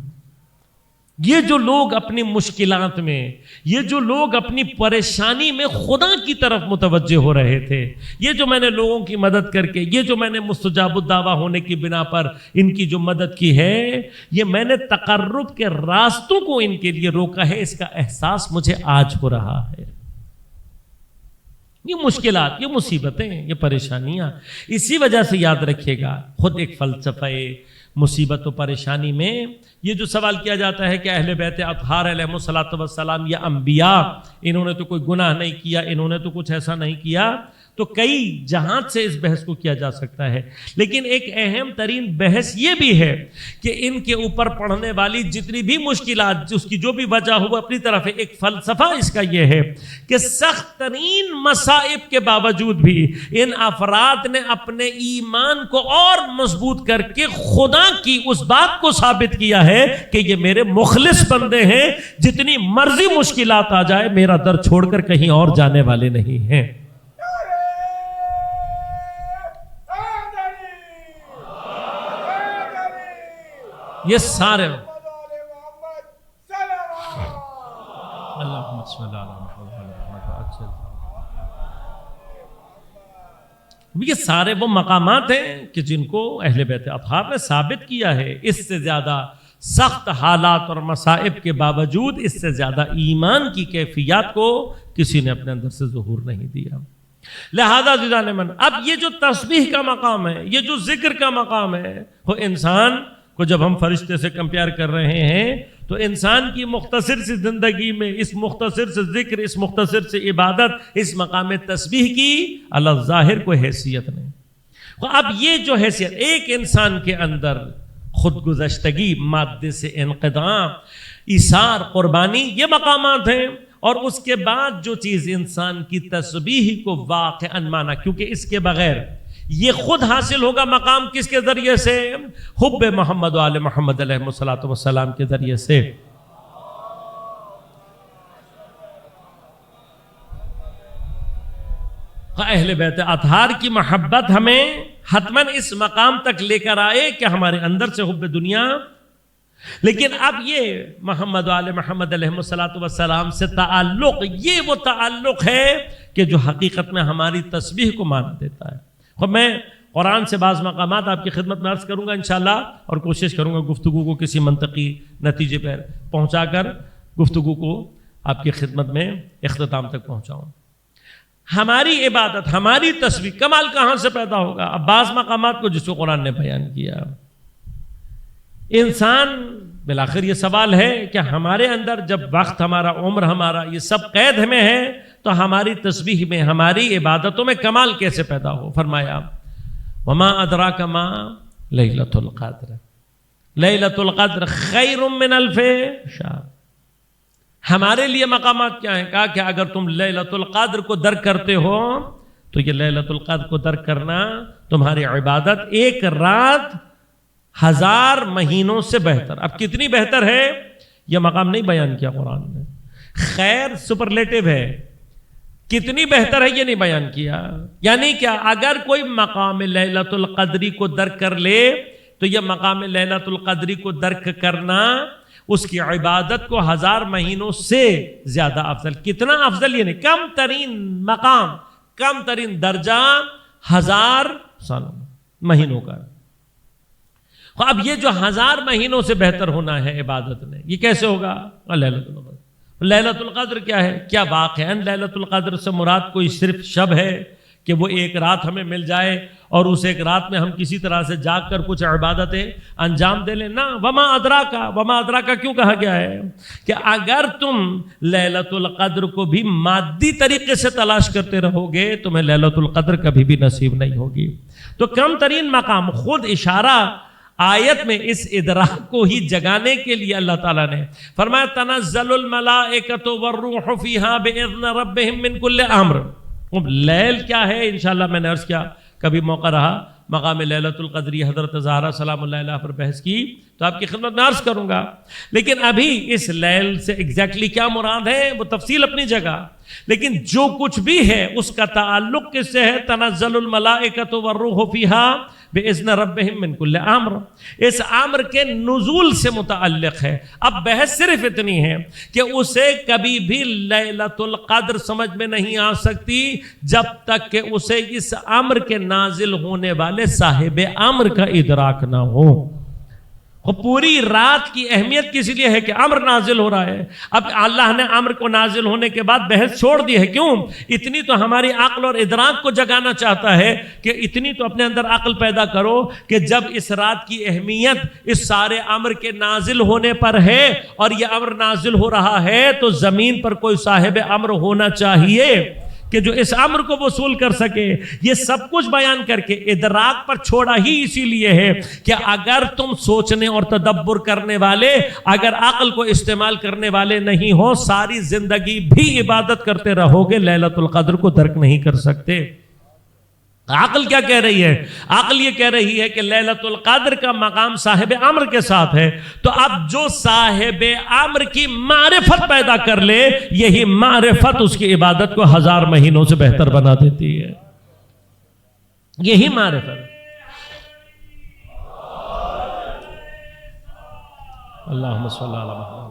یہ جو لوگ اپنی مشکلات میں، یہ جو لوگ اپنی پریشانی میں خدا کی طرف متوجہ ہو رہے تھے، یہ جو میں نے لوگوں کی مدد کر کے، یہ جو میں نے مستجاب الدعوہ ہونے کی بنا پر ان کی جو مدد کی ہے، یہ میں نے تقرب کے راستوں کو ان کے لیے روکا ہے، اس کا احساس مجھے آج ہو رہا ہے۔ یہ مشکلات، یہ مصیبتیں، یہ پریشانیاں، اسی وجہ سے یاد رکھیے گا، خود ایک فلسفہ مصیبت و پریشانی میں یہ جو سوال کیا جاتا ہے کہ اہل بیت اطہار علیہم الصلوۃ والسلام یا انبیاء، انہوں نے تو کوئی گناہ نہیں کیا، انہوں نے تو کچھ ایسا نہیں کیا، تو کئی جہات سے اس بحث کو کیا جا سکتا ہے، لیکن ایک اہم ترین بحث یہ بھی ہے کہ ان کے اوپر پڑھنے والی جتنی بھی مشکلات، اس کی جو بھی وجہ ہو اپنی طرف ہے، ایک فلسفہ اس کا یہ ہے کہ سخت ترین مصائب کے باوجود بھی ان افراد نے اپنے ایمان کو اور مضبوط کر کے خدا کی اس بات کو ثابت کیا ہے کہ یہ میرے مخلص بندے ہیں، جتنی مرضی مشکلات آ جائے میرا در چھوڑ کر کہیں اور جانے والے نہیں ہیں۔ یہ سارے یہ سارے وہ مقامات ہیں کہ جن کو اہل بیت اطہار نے ثابت کیا ہے۔ اس سے زیادہ سخت حالات اور مصائب کے باوجود اس سے زیادہ ایمان کی کیفیات کو کسی نے اپنے اندر سے ظہور نہیں دیا۔ لہذا زیدان من، اب یہ جو تسبیح کا مقام ہے، یہ جو ذکر کا مقام ہے، وہ انسان کو جب ہم فرشتے سے کمپیئر کر رہے ہیں تو انسان کی مختصر سی زندگی میں اس مختصر سے ذکر، اس مختصر سے عبادت، اس مقام تسبیح کی اللہ ظاہر کوئی حیثیت نہیں۔ اب یہ جو حیثیت ایک انسان کے اندر خود گزشتگی، مادے سے انقطاع، ایثار، قربانی، یہ مقامات ہیں. اور اس کے بعد جو چیز انسان کی تسبیح کو واقعاً مانا، کیونکہ اس کے بغیر یہ خود حاصل ہوگا مقام کس کے ذریعے سے؟ حب محمد و آل محمد علیہ الصلوۃ والسلام کے ذریعے سے. اہل بیت اطہار کی محبت ہمیں حتماً اس مقام تک لے کر آئے کہ ہمارے اندر سے حب دنیا. لیکن اب یہ محمد و آل محمد علیہ الصلوۃ والسلام سے تعلق، یہ وہ تعلق ہے کہ جو حقیقت میں ہماری تسبیح کو مان دیتا ہے. اور میں قرآن سے بعض مقامات آپ کی خدمت میں عرض کروں گا انشاءاللہ، اور کوشش کروں گا گفتگو کو کسی منطقی نتیجے پر پہنچا کر گفتگو کو آپ کی خدمت میں اختتام تک پہنچاؤں. ہماری عبادت، ہماری تسبیح، کمال کہاں سے پیدا ہوگا؟ اب بعض مقامات کو جس کو قرآن نے بیان کیا. انسان بالآخر یہ سوال ہے کہ ہمارے اندر جب وقت، ہمارا عمر، ہمارا یہ سب قید میں ہے، تو ہماری تسبیح میں، ہماری عبادتوں میں کمال کیسے پیدا ہو؟ فرمایا وما ادراک ما لیلۃ القدر، لیلۃ القدر خیر من الف شہر. ہمارے لیے مقامات کیا ہیں؟ کہا کہ اگر تم لیلۃ القدر کو درک کرتے ہو تو یہ لیلۃ القدر کو درک کرنا تمہاری عبادت ایک رات 1000 مہینوں سے بہتر. اب کتنی بہتر ہے یہ مقام نہیں بیان کیا قرآن نے. خیر سپرلیٹو ہے، کتنی بہتر ہے یہ نہیں بیان کیا. یعنی کیا؟ اگر کوئی مقام لیلۃ القدری کو درک کر لے تو یہ مقام لیلۃ القدری کو درک کرنا اس کی عبادت کو 1000 مہینوں سے زیادہ افضل. کتنا افضل؟ یہ نہیں، کم ترین مقام، کم ترین درجہ 1000 سالوں مہینوں کا. اب یہ جو 1000 مہینوں سے بہتر ہونا ہے عبادت میں، یہ کیسے ہوگا؟ لیلۃ القدر. لیلۃ القدر کیا ہے؟ کیا واقعاً لیلۃ القدر سے مراد کوئی صرف شب ہے کہ وہ ایک رات ہمیں مل جائے اور اس ایک رات میں ہم کسی طرح سے جاگ کر کچھ عبادتیں انجام دے لیں؟ نہ. وما ادراکا، وما ادراکا کیوں کہا گیا ہے؟ کہ اگر تم لیلۃ القدر کو بھی مادی طریقے سے تلاش کرتے رہو گے تمہیں لیلۃ القدر کبھی بھی نصیب نہیں ہوگی. تو کم ترین مقام، خود اشارہ آیت میں اس ادراک کو ہی جگانے کے لیے اللہ تعالیٰ نے فرمایا تنزل الملائکۃ والروح فیہا باذن ربہم من کل امر. لیل کیا ہے؟ انشاءاللہ میں نے عرض کیا، کبھی موقع رہا مقام لیلۃ القدری حضرت زہرا سلام اللہ علیہ پر بحث کی تو آپ کی خدمت میں عرض کروں گا. لیکن ابھی اس لیل سے ایگزیکٹلی کیا مراد ہے وہ تفصیل اپنی جگہ. لیکن جو کچھ بھی ہے اس کا تعلق کس سے ہے؟ تنزل الملائکۃ والروح فیہا باذن ربہم من کل امر. اس امر کے نزول سے متعلق ہے. اب بحث صرف اتنی ہے کہ اسے کبھی بھی لیلۃ القدر سمجھ میں نہیں آ سکتی جب تک کہ اسے اس امر کے نازل ہونے والے صاحب امر کا ادراک نہ ہو. پوری رات کی اہمیت کس لیے ہے کہ امر نازل ہو رہا ہے. اب اللہ نے امر کو نازل ہونے کے بعد بحث چھوڑ دی ہے. کیوں؟ اتنی تو ہماری عقل اور ادراک کو جگانا چاہتا ہے کہ اتنی تو اپنے اندر عقل پیدا کرو کہ جب اس رات کی اہمیت اس سارے امر کے نازل ہونے پر ہے اور یہ امر نازل ہو رہا ہے تو زمین پر کوئی صاحب امر ہونا چاہیے کہ جو اس امر کو وصول کر سکے. یہ سب کچھ بیان کر کے ادراک پر چھوڑا ہی اسی لیے ہے کہ اگر تم سوچنے اور تدبر کرنے والے، اگر عقل کو استعمال کرنے والے نہیں ہو، ساری زندگی بھی عبادت کرتے رہو گے، لیلۃ القدر کو درک نہیں کر سکتے. عقل کیا کہہ رہی ہے؟ عقل یہ کہہ رہی ہے کہ لیلۃ القدر کا مقام صاحب امر کے ساتھ ہے. تو اب جو صاحب امر کی معرفت پیدا کر لے، یہی معرفت اس کی عبادت کو 1000 مہینوں سے بہتر بنا دیتی ہے. یہی معرفت. اللہم صلی اللہ علیہ وسلم.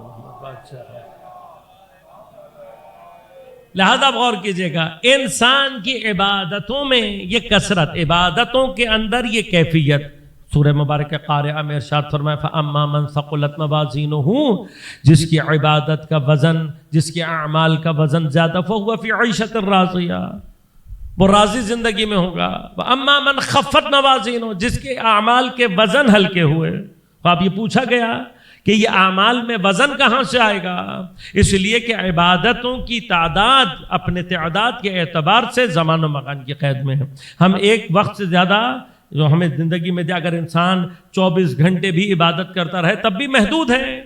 لہذا غور کیجئے گا، انسان کی عبادتوں میں یہ کثرت، عبادتوں کے اندر یہ کیفیت. سورہ مبارکہ قارعہ میں ارشاد فرمایا فَأَمَّا مَنْ ثَقُلَتْ مَوَازِينُهُ، جس کی عبادت کا وزن، جس کے اعمال کا وزن زیادہ، فَهُوَ فِي عِيشَةٍ رَاضِيَةٍ، وہ راضی زندگی میں ہوگا. وَأَمَّا مَنْ خَفَّتْ مَوَازِينُهُ، جس کے اعمال کے وزن ہلکے ہوئے. تو اب یہ پوچھا گیا کہ یہ اعمال میں وزن کہاں سے آئے گا؟ اس لیے کہ عبادتوں کی تعداد اپنے تعداد کے اعتبار سے زمان و مکان کی قید میں ہے. ہم ایک وقت سے زیادہ جو ہمیں زندگی میں دیا، اگر انسان 24 گھنٹے بھی عبادت کرتا رہے تب بھی محدود ہے.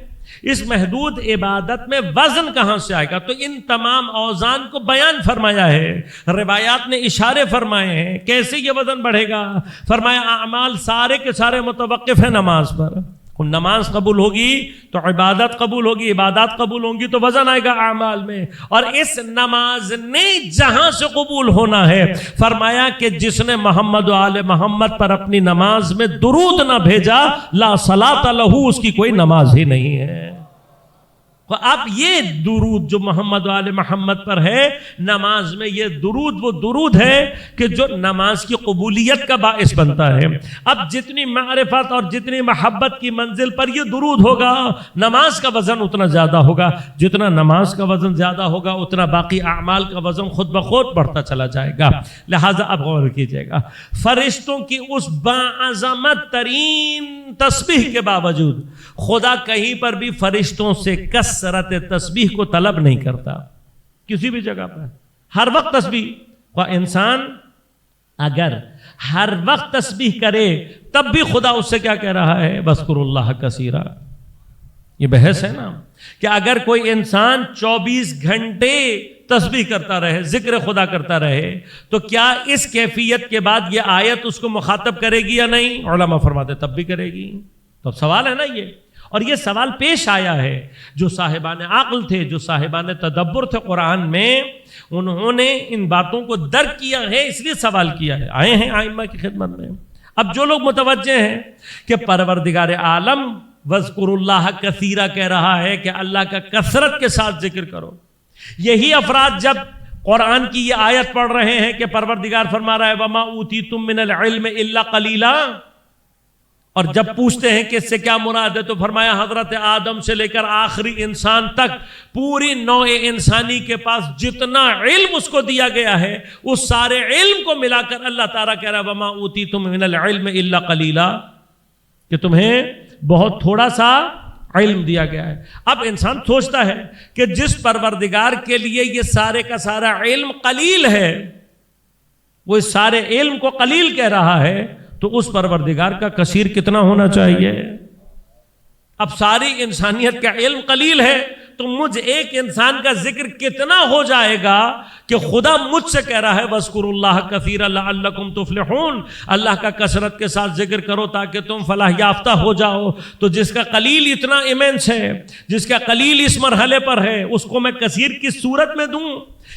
اس محدود عبادت میں وزن کہاں سے آئے گا؟ تو ان تمام اوزان کو بیان فرمایا ہے، روایات نے اشارے فرمائے ہیں کیسے یہ وزن بڑھے گا. فرمایا اعمال سارے کے سارے متوقف ہیں نماز پر. نماز قبول ہوگی تو عبادت قبول ہوگی، عبادات قبول ہوں گی تو وزن آئے گا اعمال میں. اور اس نماز نے جہاں سے قبول ہونا ہے، فرمایا کہ جس نے محمد و آل محمد پر اپنی نماز میں درود نہ بھیجا لا صلاۃ لہ، اس کی کوئی نماز ہی نہیں ہے. اب یہ درود جو محمد و آل محمد پر ہے نماز میں، یہ درود وہ درود ہے کہ جو نماز کی قبولیت کا باعث بنتا ہے. اب جتنی معرفت اور جتنی محبت کی منزل پر یہ درود ہوگا، نماز کا وزن اتنا زیادہ ہوگا. جتنا نماز کا وزن زیادہ ہوگا اتنا باقی اعمال کا وزن خود بخود بڑھتا چلا جائے گا. لہٰذا اب غور کیجئے گا، فرشتوں کی اس باعظمت ترین تسبیح کے باوجود خدا کہیں پر بھی فرشتوں سے کثرت تسبیح کو طلب نہیں کرتا. کسی بھی جگہ پر ہر وقت تسبیح. انسان اگر ہر وقت تسبیح کرے تب بھی خدا اس سے کیا کہہ رہا ہے؟ وَاذْكُرُوا اللَّهَ كَثِيرًا. یہ بحث ہے نا کہ اگر کوئی انسان 24 گھنٹے تسبیح کرتا رہے، ذکر خدا کرتا رہے، تو کیا اس کیفیت کے بعد یہ آیت اس کو مخاطب کرے گی یا نہیں؟ علماء فرماتے تب بھی کرے گی. تو سوال ہے نا یہ، اور یہ سوال پیش آیا ہے. جو صاحبان عقل تھے، جو صاحبان تدبر تھے قرآن میں، انہوں نے ان باتوں کو درک کیا ہے، اس لیے سوال کیا ہے، آئے ہیں آئمہ کی خدمت میں. اب جو لوگ متوجہ ہیں کہ پروردگار عالم وَاذْكُرُوا اللَّهَ كَثِيرًا کہہ رہا ہے کہ اللہ کا کثرت کے ساتھ ذکر کرو، یہی افراد جب قرآن کی یہ آیت پڑھ رہے ہیں کہ پروردگار فرما رہا ہے وَمَا أُوتِيتُم مِّنَ الْعِلْمِ إِلَّا قَلِيلًا، اور جب پوچھتے ہیں کہ اس سے کیا مراد ہے تو فرمایا حضرت آدم سے لے کر آخری انسان تک پوری نوع انسانی کے پاس جتنا علم اس کو دیا گیا ہے، اس سارے علم کو ملا کر اللہ تعالیٰ کہہ رہا ہے وَمَا أُوتِيتُم مِّنَ الْعِلْمِ إِلَّا قَلِيلًا، کہ تمہیں بہت تھوڑا سا علم دیا گیا ہے. اب انسان سوچتا ہے کہ جس پروردگار کے لیے یہ سارے کا سارا علم قلیل ہے، وہ اس سارے علم کو قلیل کہہ رہا ہے، تو اس پروردگار کا کثیر کتنا ہونا چاہیے؟ اب ساری انسانیت کا علم قلیل ہے تو مجھ ایک انسان کا ذکر کتنا ہو جائے گا کہ خدا مجھ سے کہہ رہا ہے وَاذْكُرُوا اللَّهَ كَثِيرًا لَعَلَّكُمْ تُفْلِحُونَ، اللہ کا کثرت کے ساتھ ذکر کرو تاکہ تم فلاح یافتہ ہو جاؤ. تو جس کا قلیل اتنا ایمنس ہے، جس کا قلیل اس مرحلے پر ہے، اس کو میں کثیر کس صورت میں دوں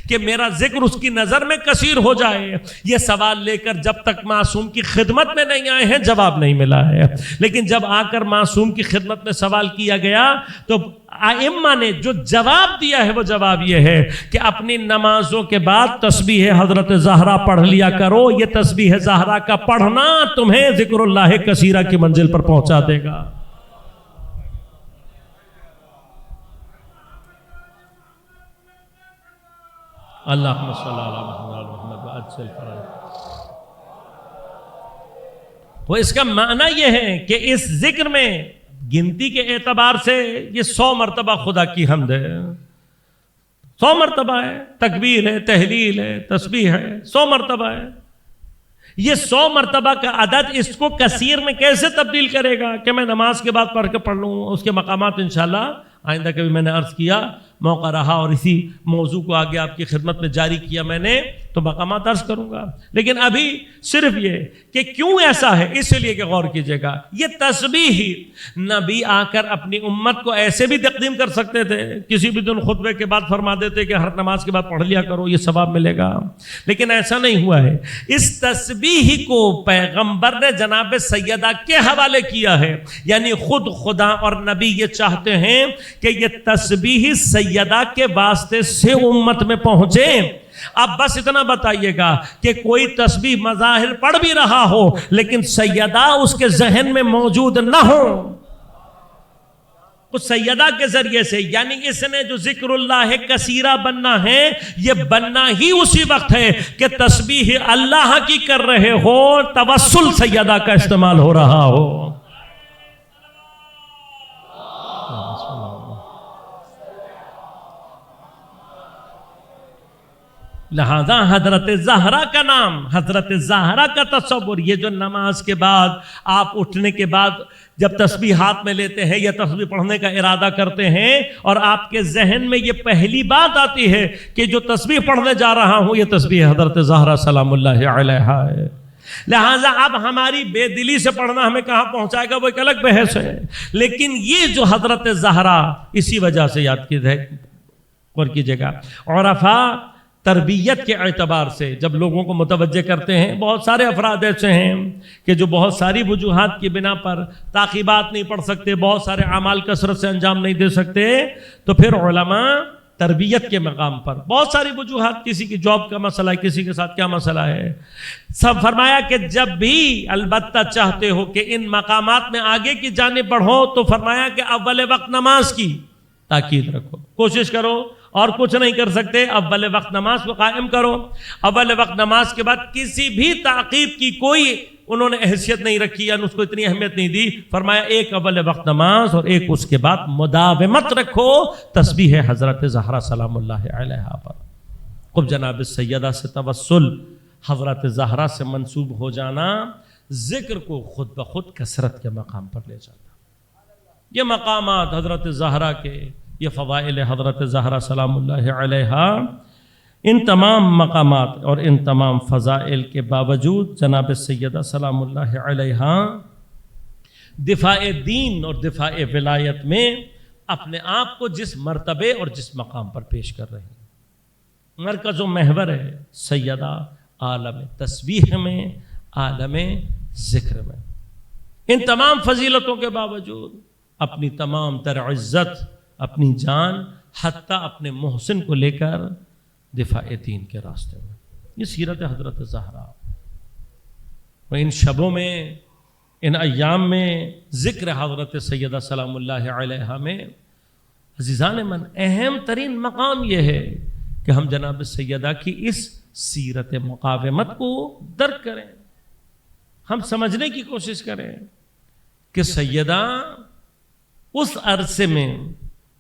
کہ میرا ذکر اس کی نظر میں کثیر ہو جائے؟ یہ سوال لے کر جب تک معصوم کی خدمت میں نہیں آئے ہیں جواب نہیں ملا ہے. لیکن جب آ کر معصوم کی خدمت میں سوال کیا گیا تو ائمہ نے جو جواب دیا ہے وہ جواب یہ ہے کہ اپنی نمازوں کے بعد تسبیح حضرت زہرا پڑھ لیا کرو. یہ تسبیح زہرا کا پڑھنا تمہیں ذکر اللہ کثیرہ کی منزل پر پہنچا دے گا. اللہم صلی اللہ علیہ محمد. تو اس کا معنی یہ ہے کہ اس ذکر میں گنتی کے اعتبار سے یہ 100 مرتبہ خدا کی حمد ہے، 100 مرتبہ ہے، تکبیر ہے، تحلیل ہے، تسبیح ہے، 100 مرتبہ ہے. یہ 100 مرتبہ کا عدد اس کو کثیر میں کیسے تبدیل کرے گا کہ میں نماز کے بعد پڑھ کے پڑھ لوں؟ اس کے مقامات انشاءاللہ آئندہ کبھی میں نے عرض کیا، موقع رہا اور اسی موضوع کو آگے آپ کی خدمت میں جاری کیا میں نے تو مقامات عرض کروں گا. لیکن ابھی صرف یہ کہ کیوں ایسا ہے اس لیے کہ غور کیجئے گا، یہ تسبیح نبی آ کر اپنی امت کو ایسے بھی تقدیم کر سکتے تھے، کسی بھی دن خطبے کے بعد فرما دیتے کہ ہر نماز کے بعد پڑھ لیا کرو یہ ثواب ملے گا، لیکن ایسا نہیں ہوا ہے. اس تسبیح کو پیغمبر نے جناب سیدہ کے حوالے کیا ہے، یعنی خود خدا اور نبی یہ چاہتے ہیں کہ یہ تسبیح سیدہ کے واسطے سے امت میں پہنچے. اب بس اتنا بتائیے گا کہ کوئی تسبیح مظاہر پڑھ بھی رہا ہو لیکن سیدہ اس کے ذہن میں موجود نہ ہو، اس سیدہ کے ذریعے سے، یعنی اس نے جو ذکر اللہ کثیرہ بننا ہے یہ بننا ہی اسی وقت ہے کہ تسبیح اللہ کی کر رہے ہو، توسل سیدہ کا استعمال ہو رہا ہو. لہذا حضرت زہرا کا نام، حضرت زہرا کا تصور، یہ جو نماز کے بعد آپ اٹھنے کے بعد جب تسبیح ہاتھ میں لیتے ہیں یا تسبیح پڑھنے کا ارادہ کرتے ہیں اور آپ کے ذہن میں یہ پہلی بات آتی ہے کہ جو تسبیح پڑھنے جا رہا ہوں یہ تسبیح حضرت زہرا سلام اللہ علیہا ہے، لہٰذا اب ہماری بے دلی سے پڑھنا ہمیں کہاں پہنچائے گا وہ ایک الگ بحث ہے، لیکن یہ جو حضرت زہرا اسی وجہ سے یاد کیجیے گا۔ عرفاء تربیت کے اعتبار سے جب لوگوں کو متوجہ کرتے ہیں، بہت سارے افراد ایسے ہیں کہ جو بہت ساری وجوہات کی بنا پر تعقیبات نہیں پڑھ سکتے، بہت سارے اعمال کثرت سے انجام نہیں دے سکتے، تو پھر علماء تربیت کے مقام پر بہت ساری وجوہات، کسی کی جاب کا مسئلہ ہے، کسی کے ساتھ کیا مسئلہ ہے، سب فرمایا کہ جب بھی البتہ چاہتے ہو کہ ان مقامات میں آگے کی جانب بڑھو تو فرمایا کہ اول وقت نماز کی تاکید رکھو، کوشش کرو، اور کچھ نہیں کر سکتے اول وقت نماز کو قائم کرو۔ اول وقت نماز کے بعد کسی بھی تعقیب کی کوئی انہوں نے حیثیت نہیں رکھی، یعنی اس کو اتنی اہمیت نہیں دی، فرمایا ایک اول وقت نماز اور ایک اس کے بعد مداومت رکھو تسبیح حضرت زہرا سلام اللہ علیہا پر۔ خب جناب سیدہ سے توسل، حضرت زہرا سے منسوب ہو جانا ذکر کو خود بخود کثرت کے مقام پر لے جاتا۔ یہ مقامات حضرت زہرا کے، یہ فضائل حضرت زہرا سلام اللہ علیہا، ان تمام مقامات اور ان تمام فضائل کے باوجود جناب سیدہ سلام اللہ علیہا دفاع دین اور دفاع ولایت میں اپنے آپ کو جس مرتبے اور جس مقام پر پیش کر رہے ہیں، مرکز و محور ہے سیدہ عالم تسبیح میں، عالم ذکر میں، ان تمام فضیلتوں کے باوجود اپنی تمام تر عزت، اپنی جان، حتیٰ اپنے محسن کو لے کر دفاع دین کے راستے میں۔ یہ سیرت حضرت زہرا، ان شبوں میں، ان ایام میں ذکر حضرت سیدہ سلام اللہ علیہا میں عزیزان من اہم ترین مقام یہ ہے کہ ہم جناب سیدہ کی اس سیرت مقاومت کو درک کریں، ہم سمجھنے کی کوشش کریں کہ سیدہ اس عرصے میں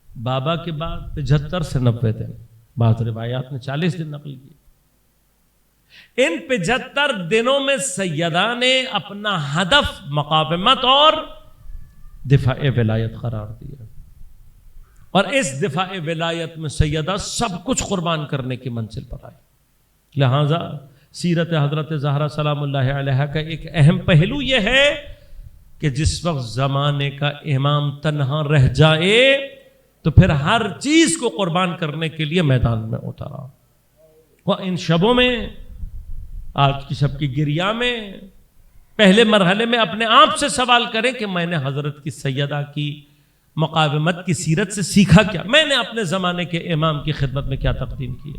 بابا کے بعد 75 سے 90 دن، بعض روایات نے 40 دن نقل کی، ان 75 دنوں میں سیدہ نے اپنا ہدف مقاومت اور دفاع ولایت قرار دیا، اور اس دفاع ولایت میں سیدہ سب کچھ قربان کرنے کی منزل پر آئی۔ لہذا سیرت حضرت زہرا سلام اللہ علیہا کا ایک اہم پہلو یہ ہے کہ جس وقت زمانے کا امام تنہا رہ جائے تو پھر ہر چیز کو قربان کرنے کے لیے میدان میں اترا۔ وہ ان شبوں میں، آج کی شب کی گریا میں، پہلے مرحلے میں اپنے آپ سے سوال کریں کہ میں نے حضرت کی سیدہ کی مقاومت کی سیرت سے سیکھا کیا، میں نے اپنے زمانے کے امام کی خدمت میں کیا تقدیم کی،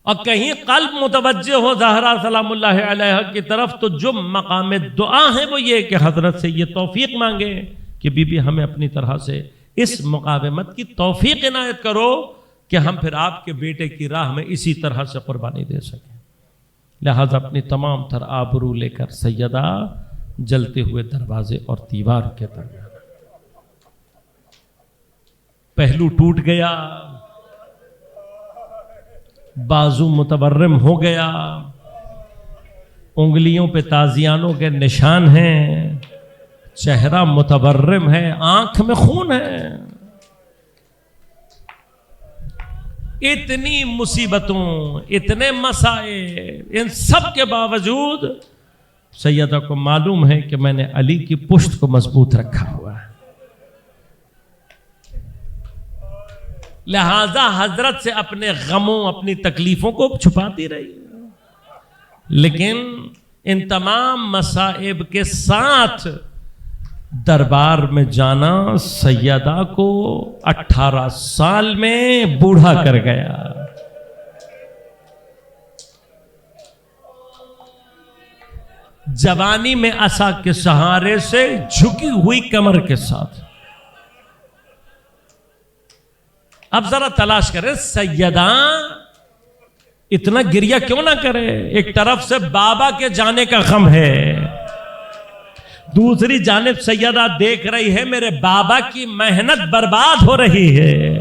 اور کہیں قلب متوجہ ہو زہرا سلام اللہ علیہا کی طرف تو جو مقام دعا ہے وہ یہ کہ حضرت سے یہ توفیق مانگے کہ بی بی ہمیں اپنی طرح سے اس مقاومت کی توفیق عنایت کرو کہ ہم پھر آپ کے بیٹے کی راہ میں اسی طرح سے قربانی دے سکیں۔ لہذا اپنی تمام تر آبرو لے کر سیدہ جلتے ہوئے دروازے اور دیوار کے درمیان، پہلو ٹوٹ گیا، بازو متورم ہو گیا، انگلیوں پہ تازیانوں کے نشان ہیں، چہرہ متورم ہے، آنکھ میں خون ہے۔ اتنی مصیبتوں، اتنے مسائل، ان سب کے باوجود سیدہ کو معلوم ہے کہ میں نے علی کی پشت کو مضبوط رکھا ہوا ہے، لہذا حضرت سے اپنے غموں، اپنی تکلیفوں کو چھپاتی رہی، لیکن ان تمام مصائب کے ساتھ دربار میں جانا سیدہ کو 18 سال میں بوڑھا کر گیا۔ جوانی میں عصا کے سہارے سے جھکی ہوئی کمر کے ساتھ، اب ذرا تلاش کرے سیدہ اتنا گریہ کیوں نہ کرے؟ ایک طرف سے بابا کے جانے کا غم ہے، دوسری جانب سیدہ دیکھ رہی ہے میرے بابا کی محنت برباد ہو رہی ہے،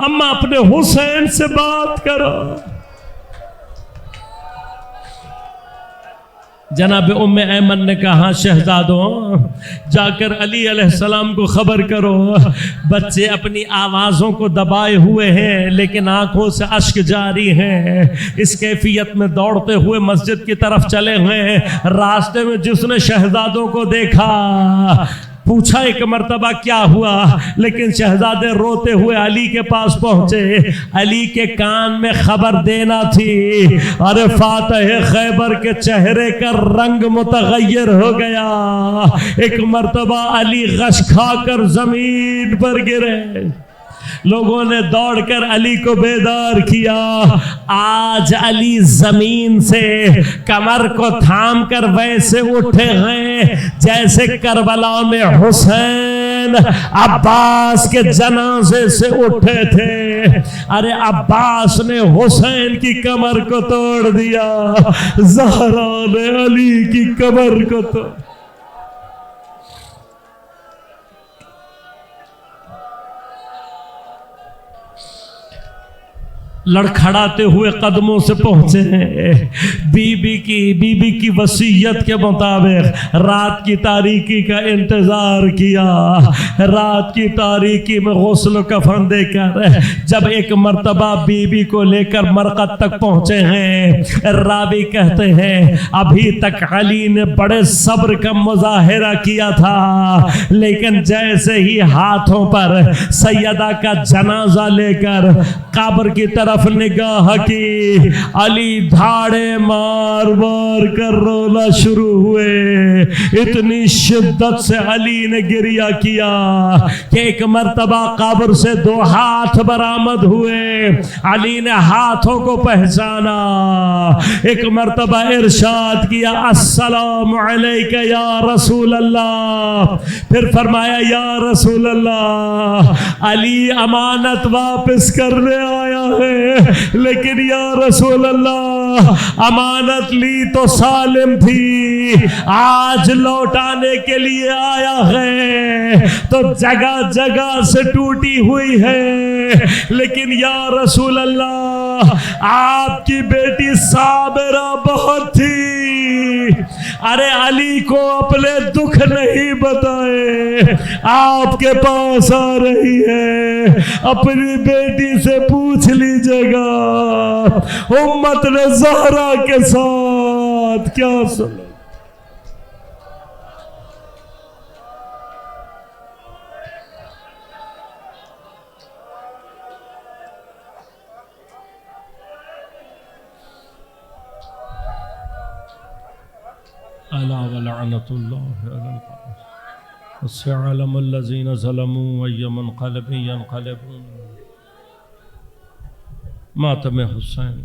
اما اپنے حسین سے بات کرو۔ جناب ام ایمن نے کہا شہزادوں جا کر علی علیہ السلام کو خبر کرو، بچے اپنی آوازوں کو دبائے ہوئے ہیں لیکن آنکھوں سے اشک جاری ہیں، اس کیفیت میں دوڑتے ہوئے مسجد کی طرف چلے ہوئے۔ راستے میں جس نے شہزادوں کو دیکھا پوچھا ایک مرتبہ کیا ہوا، لیکن شہزادے روتے ہوئے علی کے پاس پہنچے۔ علی کے کان میں خبر دینا تھی، ارے فاتح خیبر کے چہرے کا رنگ متغیر ہو گیا۔ ایک مرتبہ علی غش کھا کر زمین پر گرے، لوگوں نے دوڑ کر علی کو بیدار کیا۔ آج علی زمین سے کمر کو تھام کر ویسے اٹھے ہیں جیسے کربلا میں حسین عباس کے جنازے سے اٹھے تھے۔ ارے عباس نے حسین کی کمر کو توڑ دیا، زہرا نے علی کی کمر کو توڑ۔ لڑکھڑاتے ہوئے قدموں سے پہنچے ہیں، بی بی کی وصیت کے مطابق رات کی تاریکی کا انتظار کیا۔ رات کی تاریکی میں غسل و کفن دے کر جب ایک مرتبہ بی بی کو لے کر مرقد تک پہنچے ہیں، راوی کہتے ہیں ابھی تک علی نے بڑے صبر کا مظاہرہ کیا تھا، لیکن جیسے ہی ہاتھوں پر سیدہ کا جنازہ لے کر قبر کی طرف نگاہ کی، علی دھاڑے مار مار کر رونا شروع ہوئے۔ اتنی شدت سے علی نے گریہ کیا کہ ایک مرتبہ قبر سے 2 ہاتھ برآمد ہوئے۔ علی نے ہاتھوں کو پہچانا، ایک مرتبہ ارشاد کیا السلام علیک یا رسول اللہ، پھر فرمایا یا رسول اللہ علی امانت واپس کرنے آیا ہے، لیکن یا رسول اللہ امانت لی تو سالم تھی، آج لوٹانے کے لیے آیا ہے تو جگہ جگہ سے ٹوٹی ہوئی ہے، لیکن یا رسول اللہ آپ کی بیٹی صابرہ بہت تھی۔ ارے علی کو اپنے دکھ نہیں بتائے، آپ کے پاس آ رہی ہے، اپنی بیٹی سے پوچھ لیجیے گا امت نے زہرا کے ساتھ کیا سنا۔ الا ولعنت اللہ علی القاعدین وسيعلم الذين ظلموا أي منقلب ينقلبون۔ ماتم حسین